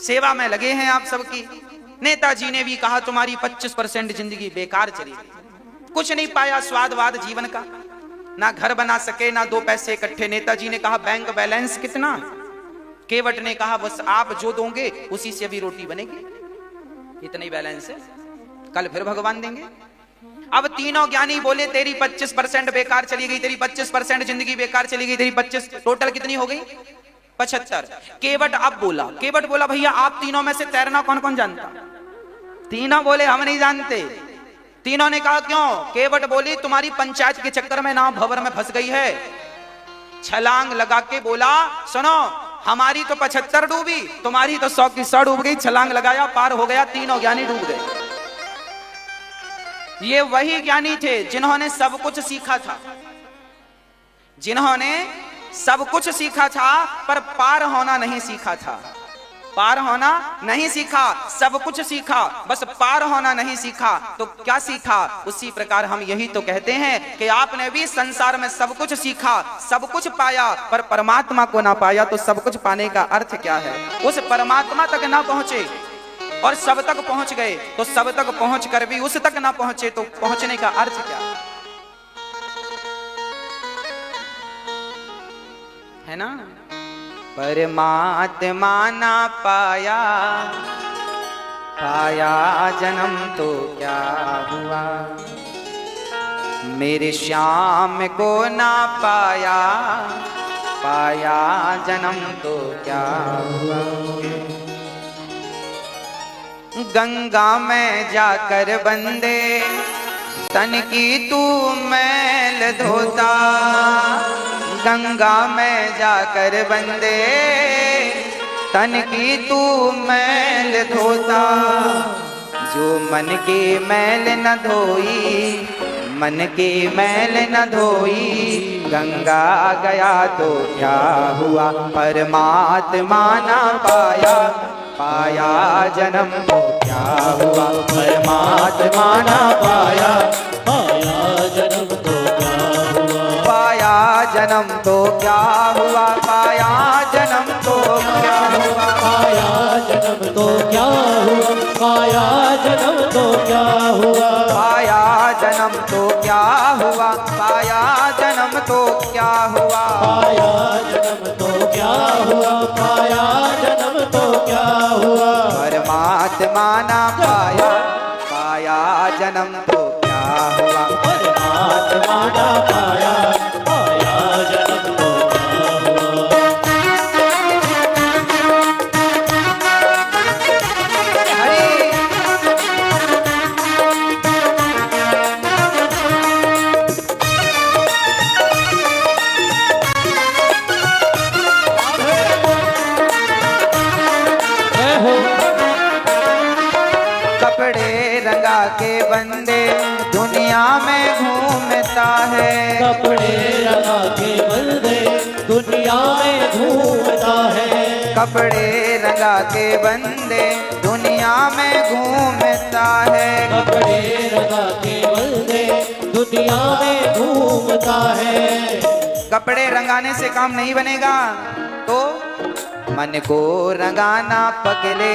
सेवा में लगे हैं आप सबकी। नेताजी ने भी कहा तुम्हारी 25% जिंदगी बेकार चली गई, कुछ नहीं पाया स्वादवाद जीवन का, ना घर बना सके ना 2 पैसे इकट्ठे। नेताजी ने कहा बैंक बैलेंस कितना? केवट ने कहा बस आप जो दोगे उसी से अभी रोटी बनेगी, इतना ही बैलेंस है, कल फिर भगवान देंगे। अब तीनों ज्ञानी बोले तेरी 25% बेकार चली गई, तेरी 25% जिंदगी बेकार चली गई, तेरी 25 टोटल कितनी हो गई? 75। केवट बोला भैया आप तीनों में से तैरना कौन कौन जानता? तीनों बोले हम नहीं जानते। तीनों ने कहा क्यों? केवट बोली तुम्हारी पंचायत के चक्कर में नाव भंवर में फंस गई है। छलांग लगा के बोला सुनो हमारी तो 75 डूबी, तुम्हारी तो 100 की 100 डूब गई। छलांग लगाया, पार हो गया, तीनों ज्ञानी डूब गए। ये वही ज्ञानी थे जिन्होंने सब कुछ सीखा था, जिन्होंने सब कुछ सीखा था पर पार होना नहीं सीखा था। पार होना नहीं सीखा, सब कुछ सीखा, बस पार होना नहीं सीखा। तो क्या सीखा? उसी प्रकार हम यही तो कहते हैं कि आपने भी संसार में सब कुछ सीखा, सब कुछ पाया, पर परमात्मा को ना पाया। तो सब कुछ पाने का अर्थ क्या है? उस परमात्मा तक ना पहुंचे और सब तक पहुंच गए, तो सब तक पहुंच कर भी उस तक ना पहुंचे तो पहुंचने का अर्थ क्या है ना? परमात्मा ना पाया, पाया जन्म तो क्या हुआ, मेरे श्याम को ना पाया, पाया जन्म तो क्या हुआ। गंगा में जाकर बंदे तन की तू मैल धोता, गंगा में जाकर बंदे तन की तू मैल धोता, जो मन की मैल न धोई मन की मैल न धोई, गंगा गया तो क्या हुआ, परमात्मा न पाया, पाया जन्म तो क्या हुआ, परमात्मा न पाया, पाया जन्म तो क्या हुआ, पाया जन्म तो क्या हुआ, पाया जन्म तो क्या हुआ, पाया जन्म तो क्या हुआ, पाया जन्म तो क्या हुआ, पाया जन्म तो क्या हुआ, पाया जन्म तो क्या हुआ, पाया जन्म तो क्या हुआ, पाया जन्म तो क्या हुआ, परमात्मा ना पाया, पाया जन्म तो क्या हुआ, परमात्मा ना पाया, पाया जन्म तो क्या हुआ। हरि जय हो कपड़े रंगा के बंदे दुनिया में घूमता है, कपड़े लगा के बंदे दुनिया में घूमता है, कपड़े रंगा के बंदे दुनिया में घूमता है, कपड़े लगा के बंदे दुनिया में घूमता है, कपड़े रंगाने से काम नहीं बनेगा, तो मन को रंगाना पगले,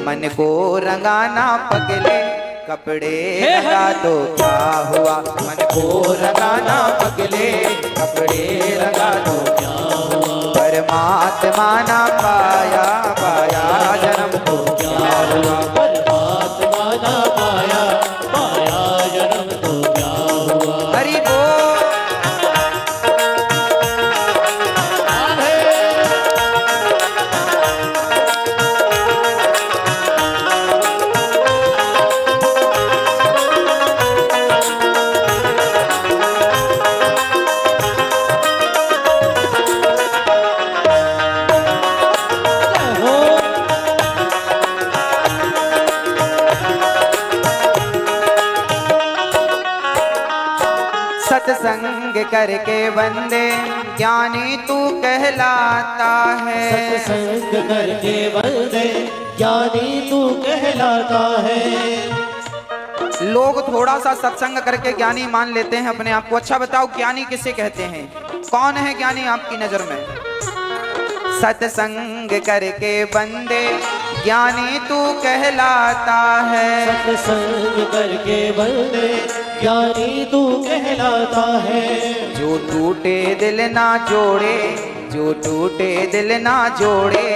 मन को रंगाना पगले, कपड़े रंगा तो क्या हुआ, मन को रंगाना पगले, कपड़े रंगा तो क्या हुआ, परमात्मा ना पाया, पाया जन्म तो क्या हुआ, परमात्मा ना पाया, पाया जन्म तो क्या हुआ। हरि बोल। जय हो सत्संग करके बंदे ज्ञानी तू कहलाता है, सत्संग करके बंदे ज्ञानी तू कहलाता है, लोग थोड़ा सा सत्संग करके ज्ञानी मान लेते हैं अपने आप को। अच्छा बताओ ज्ञानी किसे कहते हैं, कौन है ज्ञानी आपकी नजर में? सत्संग करके बंदे ज्ञानी तू कहलाता है, सत्संग करके बंदे ज्ञानी तू कहलाता है, जो टूटे दिल ना जोड़े, जो टूटे दिल ना जोड़े,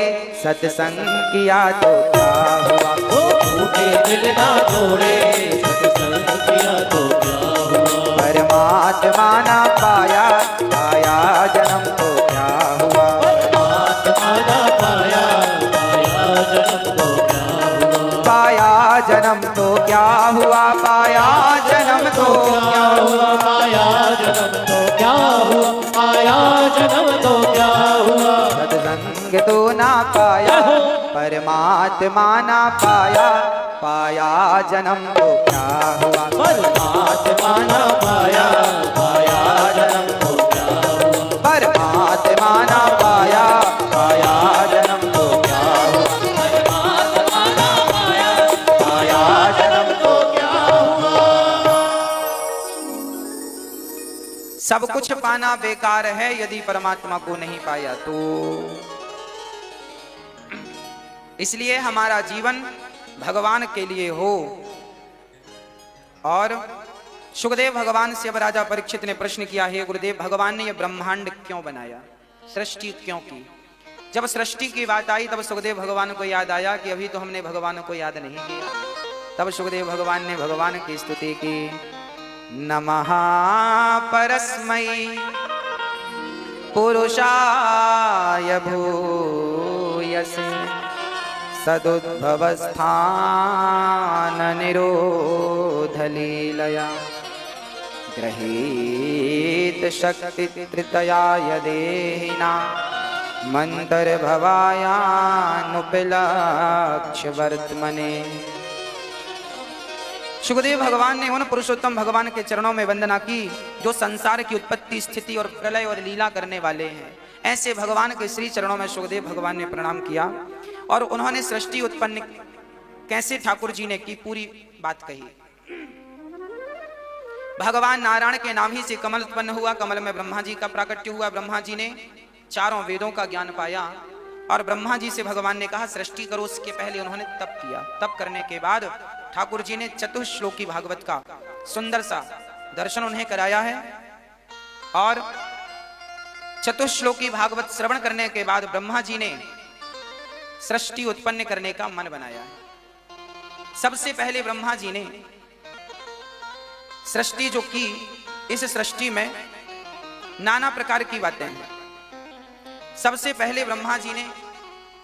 सत्संग किया तो क्या हुआ, वो टूटे दिल ना जोड़े, सत्संग किया तो क्या हुआ, परमात्मा ना पाया, पाया जन्म तो क्या हुआ, परमात्मा ना पाया, पाया जन्म तो क्या हुआ, पाया जन्म तो क्या हुआ, पाया जन्म तो क्या हुआ, पाया जन्म तो क्या हुआ, पाया जन्म तो क्या हुआ, सत्संग तो ना पाया, परमात्मा ना पाया, पाया जन्म तो क्या हुआ, परमात्मा ना पाया, पाया जन्म तो क्या हुआ, परमात्मा ना पाया, पाया जन्म तो क्या हुआ, परमात्मा ना पाया, पाया जन्म तो क्या हुआ। सब कुछ पाना बेकार है यदि परमात्मा को नहीं पाया तो। इसलिए हमारा जीवन भगवान के लिए हो। और सुखदेव भगवान से अब राजा परीक्षित ने प्रश्न किया, है गुरुदेव भगवान ने यह ब्रह्मांड क्यों बनाया, सृष्टि क्यों की? जब सृष्टि की बात आई तब सुखदेव भगवान को याद आया कि अभी तो हमने भगवान को याद नहीं किया। तब सुखदेव भगवान ने भगवान की स्तुति की, नमः परस्मै पुरुषाय भूयसे सदुद्भवस्थान निरोधलीलया गृहीत शक्ति तृतयाय देहिना मंतर्भवायानुपलक्ष्य वर्त्मने। सुखदेव भगवान ने उन पुरुषोत्तम भगवान के चरणों में वंदना की जो संसार की उत्पत्ति, स्थिति और प्रलय और लीला करने वाले हैं। ऐसे भगवान के श्री चरणों में सुखदेव भगवान ने प्रणाम किया और उन्होंने सृष्टि उत्पन्न कैसे ठाकुर जी ने की पूरी बात कही। भगवान नारायण के नाम ही से कमल उत्पन्न हुआ, कमल में ब्रह्मा जी का प्राकट्य हुआ। ब्रह्मा जी ने चारों वेदों का ज्ञान पाया और ब्रह्मा जी से भगवान ने कहा सृष्टि करो। उसके पहले उन्होंने तप किया। तप करने के बाद ठाकुर जी ने चतुश्लोकी भागवत का सुंदर सा दर्शन उन्हें कराया है और चतुश्लोकी भागवत श्रवण करने के बाद ब्रह्मा जी ने सृष्टि उत्पन्न करने का मन बनाया है। सबसे पहले ब्रह्मा जी ने सृष्टि जो की, इस सृष्टि में नाना प्रकार की बातें हैं। सबसे पहले ब्रह्मा जी ने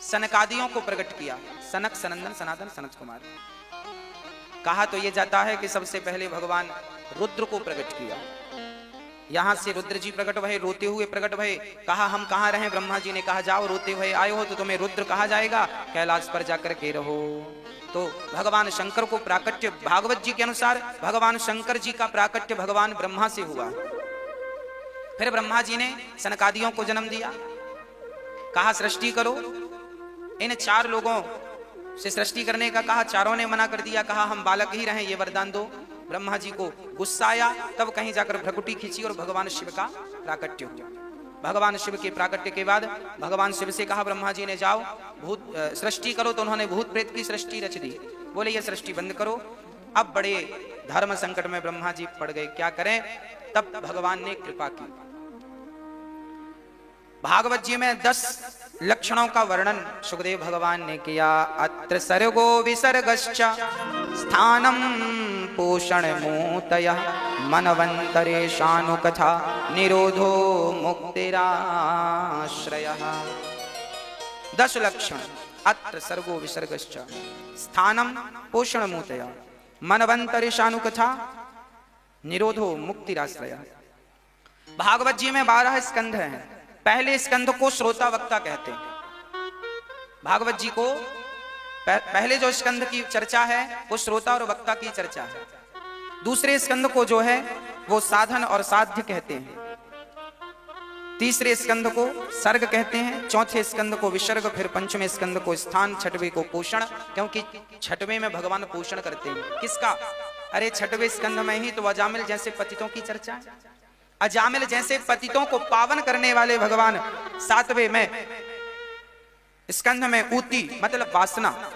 सनकादियों को प्रकट किया, सनक, सनंदन, सनातन, सनत कुमार। कहा तो यह जाता है कि सबसे पहले भगवान रुद्र को प्रकट किया। यहां से रुद्र जी प्रकट भये, रोते हुए प्रकट भये। कहा हम कहां रहे? ब्रह्मा जी ने कहा जाओ, रोते हुए आए हो तो तुम्हें रुद्र कहा जाएगा, कैलाश पर जाकर के रहो। तो भगवान शंकर को प्राकट्य, भागवत जी के अनुसार भगवान शंकर जी का प्राकट्य भगवान ब्रह्मा से हुआ। फिर ब्रह्मा जी ने सनकादियों को जन्म दिया, कहा सृष्टि करो। इन चार लोगों से सृष्टि करने का कहा, चारों ने मना कर दिया। कहा हम बालक ही रहें, ये वरदान दो। ब्रह्मा जी को गुस्सा आया, तब कहीं जाकर भ्रकुटी खींची और भगवान शिव का प्राकट्य हुआ। भगवान शिव के प्राकट्य के बाद भगवान शिव से कहा ब्रह्मा जी ने जाओ भूत सृष्टि करो। तो उन्होंने भूत प्रेत की सृष्टि रच दी। बोले ये सृष्टि बंद करो। अब बड़े धर्म संकट में ब्रह्मा जी पड़ गए, क्या करें? तब भगवान ने कृपा की। भागवत जी में 10 लक्षणों का वर्णन सुखदेव भगवान ने किया। अत्र सर्गो विसर्गश्च स्थानम पोषण मूतय मनवंतरेशानुकथा निरोधो मुक्तिराश्रय। 10 लक्षण। अत्र सर्गो विसर्गश्च स्थानम पोषण मूतय मनवंतरेशानुकथा निरोधो मुक्तिराश्रय। भागवत जी में 12 स्कंध हैं। पहले स्कंध को श्रोता वक्ता कहते हैं। भागवत जी को पहले जो स्कंध की चर्चा है वो श्रोता और वक्ता की चर्चा है। दूसरे स्कंध को जो है वो साधन और साध्य कहते हैं। तीसरे स्कंध को सर्ग कहते हैं। चौथे स्कंध को विसर्ग, फिर पंचवें स्कंध को स्थान, छठवें को पोषण, क्योंकि छठवें में भगवान पोषण करते हैं। किसका? अरे छठवें स्कंध में ही तो अजामिल जैसे पतितों की चर्चा है। अजामिल जैसे पतितों को पावन करने वाले भगवान 7वें में स्कंध में ऊती मतलब वासना,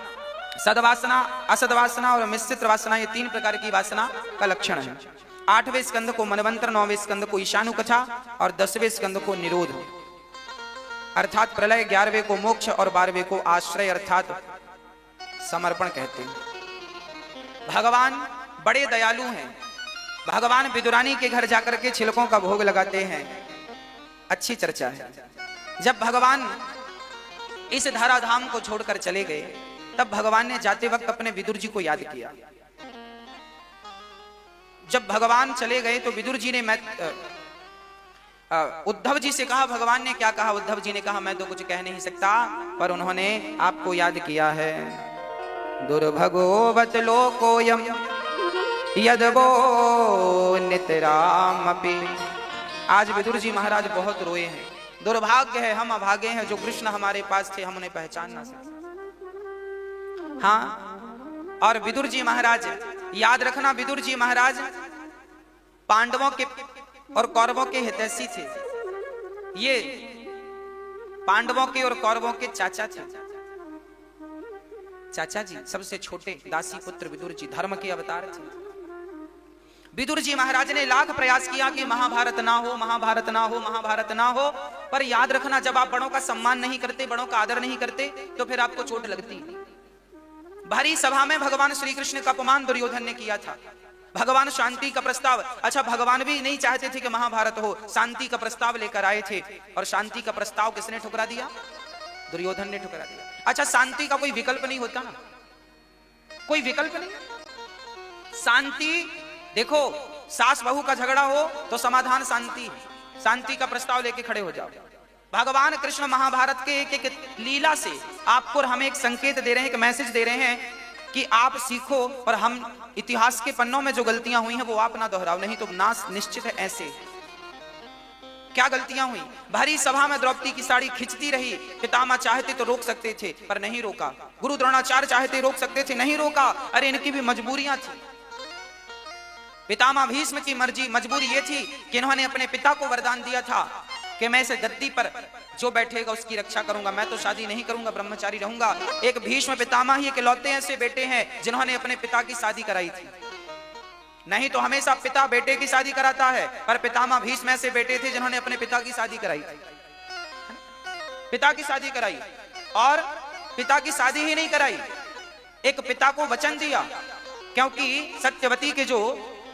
सद्वासना, असद्वासना और मिश्रित वासना, ये 3 प्रकार की वासना का लक्षण है। 8वें स्कंध को मनवंतर, 9वें स्कंध को ईशानुकथा और 10वें स्कंध को निरोध अर्थात प्रलय, 11वें को मोक्ष और 12वें को आश्रय अर्थात समर्पण कहते हैं। भगवान बड़े दयालु हैं। भगवान विदुरानी के घर जाकर के छिलकों का भोग लगाते हैं। अच्छी चर्चा है। जब भगवान इस धराधाम को छोड़कर चले गए तब भगवान ने जाते वक्त अपने विदुर जी को याद किया। जब भगवान चले गए तो विदुर जी ने उद्धव जी से कहा। भगवान ने क्या कहा? उद्धव जी ने कहा मैं तो कुछ कह नहीं सकता, पर उन्होंने आपको याद किया है। दुर्भगोवत लोकोयम यदवो नितरामपि। आज विदुर जी महाराज बहुत रोए हैं। दुर्भाग्य है, हम अभागे हैं, जो कृष्ण हमारे पास थे हम उन्हें पहचान ना सके। हाँ, और विदुर जी महाराज, याद रखना, विदुर जी महाराज पांडवों के और कौरवों के हितैषी थे। ये पांडवों के और कौरवों के चाचा थे। चाचा जी सबसे छोटे दासी पुत्र विदुर जी धर्म के अवतार थे। विदुर जी महाराज ने लाख प्रयास किया कि महाभारत ना हो, महाभारत ना हो, महाभारत ना हो, पर याद रखना जब आप बड़ों का सम्मान नहीं करते, बड़ों का आदर नहीं करते तो फिर आपको चोट लगती। भारी सभा में भगवान श्री कृष्ण का अपमान दुर्योधन ने किया था। भगवान शांति का प्रस्ताव, अच्छा भगवान भी नहीं चाहते थे कि महाभारत हो, शांति का प्रस्ताव लेकर आए थे और शांति का प्रस्ताव किसने ठुकरा दिया? दुर्योधन ने ठुकरा दिया। अच्छा शांति का कोई विकल्प नहीं होता ना, कोई विकल्प नहीं। शांति देखो, सास बहू का झगड़ा हो तो समाधान शांति, शांति का प्रस्ताव लेके खड़े हो जाओ। भगवान कृष्ण महाभारत के एक एक लीला से आपको हमें एक संकेत दे रहे हैं, एक मैसेज दे रहे हैं कि आप सीखो और हम इतिहास के पन्नों में जो गलतियां हुई हैं वो आप ना दोहराओ, नहीं तो नाश निश्चित है। ऐसे क्या गलतियां हुई? भरी सभा में द्रौपदी की साड़ी खिंचती रही। पितामह चाहते तो रोक सकते थे पर नहीं रोका। गुरु द्रोणाचार्य चाहते रोक सकते थे, नहीं रोका। अरे इनकी भी मजबूरियां थी। पितामह भीष्म की मजबूरी ये थी कि इन्होंने अपने पिता को वरदान दिया था कि मैं इस गद्दी पर जो बैठेगा उसकी रक्षा करूंगा, मैं तो शादी नहीं करूंगा, ब्रह्मचारी रहूंगा। एक भीष्म पितामह ही इकलौते ऐसे बेटे हैं जिन्होंने अपने पिता की शादी कराई थी। नहीं तो हमेशा पिता बेटे की शादी कराता है, पर पितामह भीष्म ऐसे बेटे थे जिन्होंने अपने पिता की शादी कराई थी। पिता की शादी कराई, और पिता की शादी ही नहीं कराई, एक पिता को वचन दिया, क्योंकि सत्यवती के जो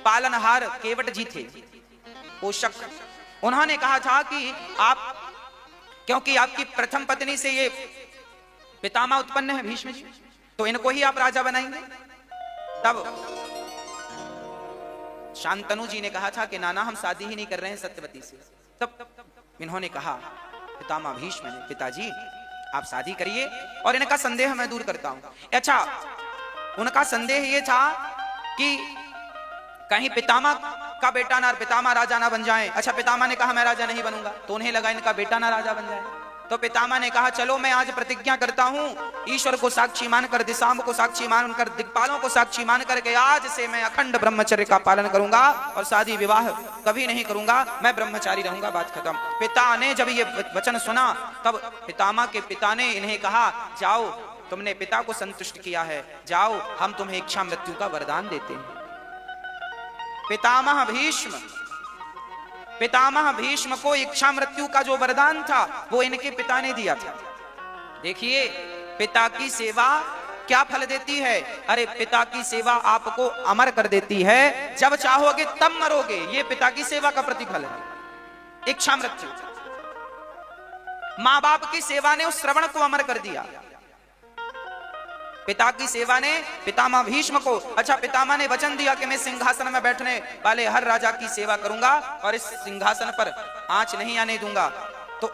पालनहार केवट जी थे, पोषक, उन्होंने कहा था कि आप, क्योंकि आपकी प्रथम पत्नी से ये पितामह उत्पन्न है भीष्म जी, तो इनको ही आप राजा बनाएंगे। तब शांतनु जी ने कहा था कि नाना हम शादी ही नहीं कर रहे हैं सत्यवती से। तब इन्होंने कहा, पितामह भीष्म ने, पिताजी आप शादी करिए और इनका संदेह मैं दूर करता हूं। अच्छा, उनका संदेह ये था कि कहीं पितामह का बेटा ना, पितामह राजा ना बन जाए। अच्छा, पितामह ने कहा मैं राजा नहीं बनूंगा, तो उन्हें लगा इनका बेटा ना राजा बन जाए। तो पितामह ने कहा चलो मैं आज प्रतिज्ञा करता हूं, ईश्वर को साक्षी मानकर, दिशाओं को साक्षी मानकर, दिक्पालों को साक्षी मानकर के आज से मैं अखंड ब्रह्मचर्य का पालन करूंगा और शादी विवाह कभी नहीं करूंगा, मैं ब्रह्मचारी रहूंगा। बात खत्म। पिता ने जब ये वचन सुना तब पितामह के पिता ने इन्हें कहा जाओ, तुमने पिता को संतुष्ट किया है, जाओ हम तुम्हें इच्छा मृत्यु का वरदान देते हैं। पितामह भीष्म को इच्छा मृत्यु का जो वरदान था वो इनके पिता ने दिया था। देखिए पिता की सेवा क्या फल देती है। अरे पिता की सेवा आपको अमर कर देती है, जब चाहोगे तब मरोगे, ये पिता की सेवा का प्रतिफल है, इच्छा मृत्यु। मां बाप की सेवा ने उस श्रवण को अमर कर दिया, पिता की सेवा ने पितामह भीष्म को। अच्छा, पितामह ने वचन दिया कि मैं सिंहासन में बैठने वाले हर राजा की सेवा करूंगा और इस सिंहासन पर आंच नहीं आने दूंगा। तो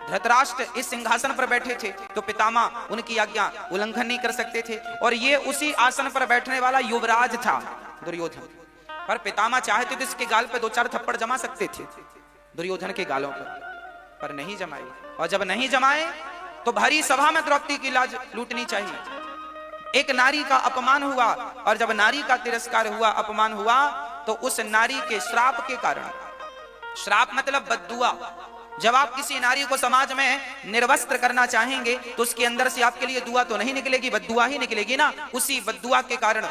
धृतराष्ट्र इस सिंहासन पर बैठे थे तो पितामह उनकी आज्ञा उल्लंघन नहीं कर सकते थे, और ये उसी आसन पर बैठने वाला युवराज था दुर्योधन। पर पितामह चाहते तो इसके गाल पे 2-4 थप्पड़ जमा सकते थे दुर्योधन के गालों पर नहीं जमाए। और जब नहीं जमाए तो भरी सभा में द्रौपदी की लाज लूटनी चाहिए। एक नारी का अपमान हुआ, और जब नारी का तिरस्कार हुआ, अपमान हुआ, तो उस नारी के श्राप के कारण, श्राप मतलब बद्दुआ, जब आप किसी नारी को समाज में निर्वस्त्र करना चाहेंगे तो उसके अंदर से आपके लिए दुआ तो नहीं निकलेगी, बद्दुआ ही निकलेगी ना। उसी बद्दुआ के कारण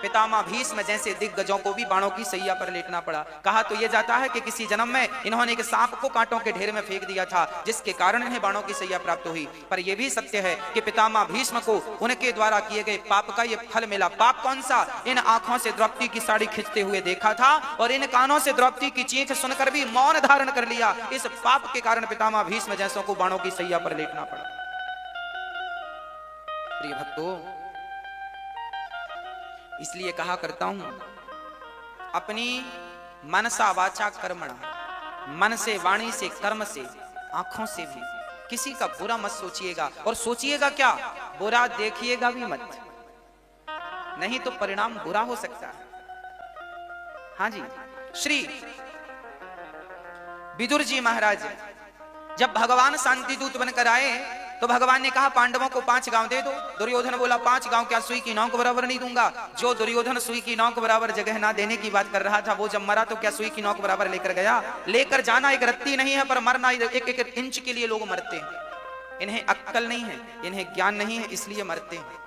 पितामह भीष्म जैसे दिग्गजों को भी बाणों की सैया पर लेटना पड़ा। कहा तो यह जाता है कि किसी जन्म में इन्होंने एक सांप को कांटों के ढेर में फेंक दिया था, जिसके कारण इन्हें बाणों की सैया प्राप्त हुई। पर यह भी सत्य है कि पितामह भीष्म को उनके द्वारा किए गए पाप का यह फल मिला। पाप कौन सा? इन आंखों से द्रौपदी की साड़ी खींचते हुए देखा था, और इन कानों से द्रौपदी की चीख सुनकर भी मौन धारण कर लिया। इस पाप के कारण पितामह भीष्म जैसों को बाणों की सैया पर लेटना पड़ा। प्रिय भक्तों, इसलिए कहा करता हूं, अपनी मनसा वाचा कर्मणा, मन से, वाणी से, कर्म से, आंखों से भी किसी का बुरा मत सोचिएगा। और सोचिएगा क्या? बुरा देखिएगा भी मत, नहीं तो परिणाम बुरा हो सकता है। हां जी, श्री विदुर जी महाराज जब भगवान शांति दूत बनकर आए तो भगवान ने कहा पांडवों को 5 गांव दे दो। दुर्योधन बोला 5 गांव क्या, सुई की नौक बराबर नहीं दूंगा। जो दुर्योधन सुई की नौक बराबर जगह ना देने की बात कर रहा था, वो जब मरा तो क्या सुई की नौक बराबर लेकर गया? लेकर जाना एक रत्ती नहीं है, पर मरना एक इंच के लिए लोग मरते हैं। इन्हें अक्ल नहीं है, इन्हें ज्ञान नहीं है, इसलिए मरते हैं।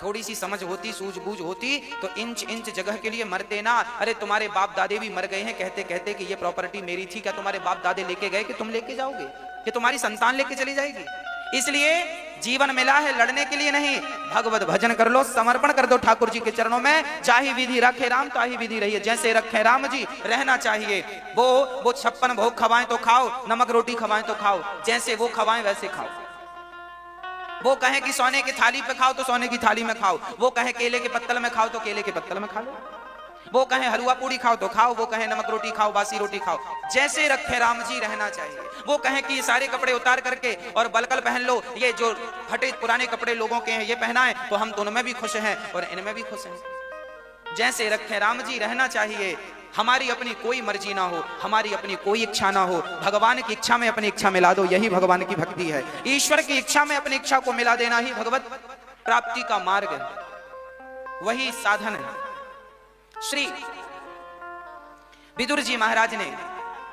थोड़ी सी समझ होती, सूझबूझ होती तो इंच जगह के लिए मरते ना। अरे तुम्हारे बाप दादे भी मर गए हैं कहते कहते कि ये प्रॉपर्टी मेरी थी। क्या तुम्हारे बाप दादे लेके गए कि तुम लेके जाओगे, कि तुम्हारी संतान लेके चली जाएगी? इसलिए जीवन मिला है लड़ने के लिए नहीं। भगवत भजन कर लो, समर्पण कर दो ठाकुर जी के चरणों में। चाहे विधि रखे राम, ताही विधि रहिए। जैसे रखे राम जी रहना चाहिए। वो 56 भोग खवाएं तो खाओ, नमक रोटी खवाएं तो खाओ, जैसे वो खवाएं वैसे खाओ। वो कहे कि सोने की थाली पे खाओ तो सोने की थाली में खाओ। वो कहे केले के पत्तल में खाओ तो केले के पत्तल में खा लो। वो कहे हलवा पूड़ी खाओ तो खाओ, वो कहे नमक रोटी खाओ, बासी रोटी खाओ। जैसे रखे राम जी रहना चाहिए। वो कहे कि ये सारे कपड़े उतार करके और बलकल पहन लो, ये जो फटे पुराने कपड़े लोगों के हैं ये पहना है, तो हम दोनों में भी खुश हैं और इनमें भी खुश हैं। जैसे रखे राम जी रहना चाहिए। हमारी अपनी कोई मर्जी ना हो, हमारी अपनी कोई इच्छा ना हो, भगवान की इच्छा में अपनी इच्छा मिला दो, यही भगवान की भक्ति है। ईश्वर की इच्छा में अपनी इच्छा को मिला देना ही भगवत प्राप्ति का मार्ग है, वही साधन है। श्री विदुर जी महाराज ने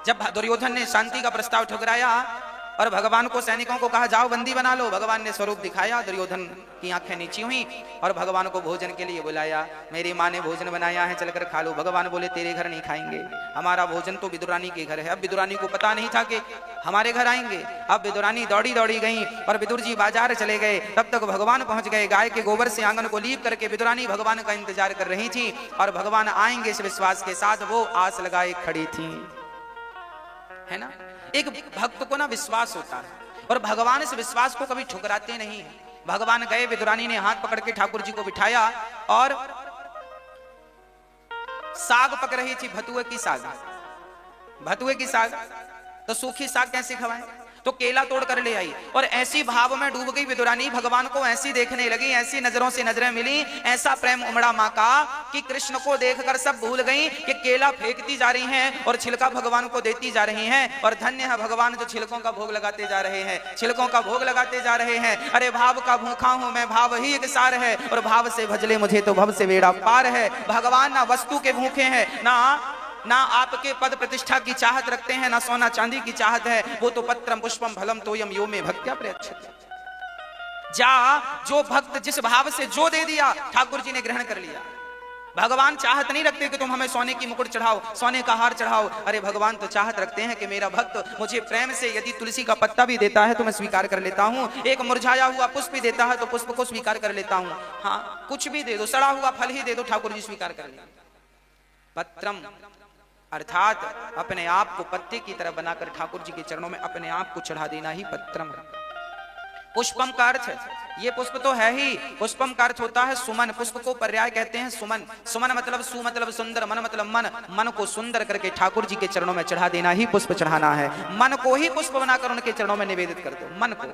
जब दुर्योधन ने शांति का प्रस्ताव ठुकराया और भगवान को सैनिकों को कहा जाओ बंदी बना लो, भगवान ने स्वरूप दिखाया, दुर्योधन की आंखें नीची हुई और भगवान को भोजन के लिए बुलाया। मेरी माँ ने भोजन बनाया है, चलकर खा लो। भगवान बोले तेरे घर नहीं खाएंगे, हमारा भोजन तो विदुरानी के घर है। अब विदुरानी को पता नहीं था कि हमारे घर आएंगे। अब विदुरानी दौड़ी दौड़ी गई और विदुर जी बाजार चले गए। तब तक भगवान पहुंच गए, गाय के गोबर से आंगन को लीप करके विदुरानी भगवान का इंतजार कर रही थी और भगवान आएंगे इस विश्वास के साथ वो आस लगाए खड़ी थी, है ना। एक भक्त को ना विश्वास होता है और भगवान इस विश्वास को कभी ठुकराते नहीं है। भगवान गए, विदुरानी ने हाथ पकड़ के ठाकुर जी को बिठाया और साग पक रही थी, भतुए की साग। भतुए की साग तो सूखी साग कैसे खवाएं, तो केला तोड़ कर ले आई और ऐसी भाव में डूब गई विदुरानी। भगवान को ऐसी देखने लगी, ऐसी नजरों से नजरें मिली, ऐसा प्रेम उमड़ा मां का कि कृष्ण को देखकर सब भूल गई कि केला फेंकती जा रही हैं और छिलका भगवान को देती जा रही हैं। और धन्य है भगवान जो छिलकों का भोग लगाते जा रहे हैं, छिलकों का भोग लगाते जा रहे हैं। अरे भाव का भूखा हूं मैं, भाव ही एक सार है और भाव से भजले मुझे तो भव से बेड़ा पार है। भगवान ना वस्तु के भूखे हैं, ना आपके पद प्रतिष्ठा की चाहत रखते हैं, ना सोना चांदी की चाहत है। वो तो पत्रम पुष्पम फलम तोयम यो में भक्त्या प्रयच्छति। जा जो भक्त जिस भाव से जो दे दिया ठाकुर जी ने ग्रहण कर लिया। भगवान चाहत नहीं रखते कि तुम हमें सोने की मुकुट चढ़ाओ, सोने का हार चढ़ाओ। अरे भगवान तो चाहत रखते हैं कि मेरा भक्त मुझे प्रेम से यदि तुलसी का पत्ता भी देता है तो मैं स्वीकार कर लेता हूं, एक मुरझाया हुआ पुष्प भी देता है तो पुष्प को स्वीकार कर लेता हूं। हाँ, कुछ भी दे दो, सड़ा हुआ फल ही दे दो, ठाकुर जी स्वीकार कर ले। पत्रम अर्थात अपने आप को पत्ते की तरह बनाकर ठाकुर जी के चरणों में अपने आप को चढ़ा देना ही पत्रम है। पुष्पम का अर्थ, ये पुष्प तो है ही, पुष्पम का अर्थ होता है सुमन। पुष्प को पर्याय कहते हैं सुमन। सुमन मतलब सु मतलब सुंदर, मन मतलब मन। मन को सुंदर करके ठाकुर जी के चरणों में चढ़ा देना ही पुष्प चढ़ाना है। मन को ही पुष्प बनाकर उनके चरणों में निवेदित कर दो, मन को।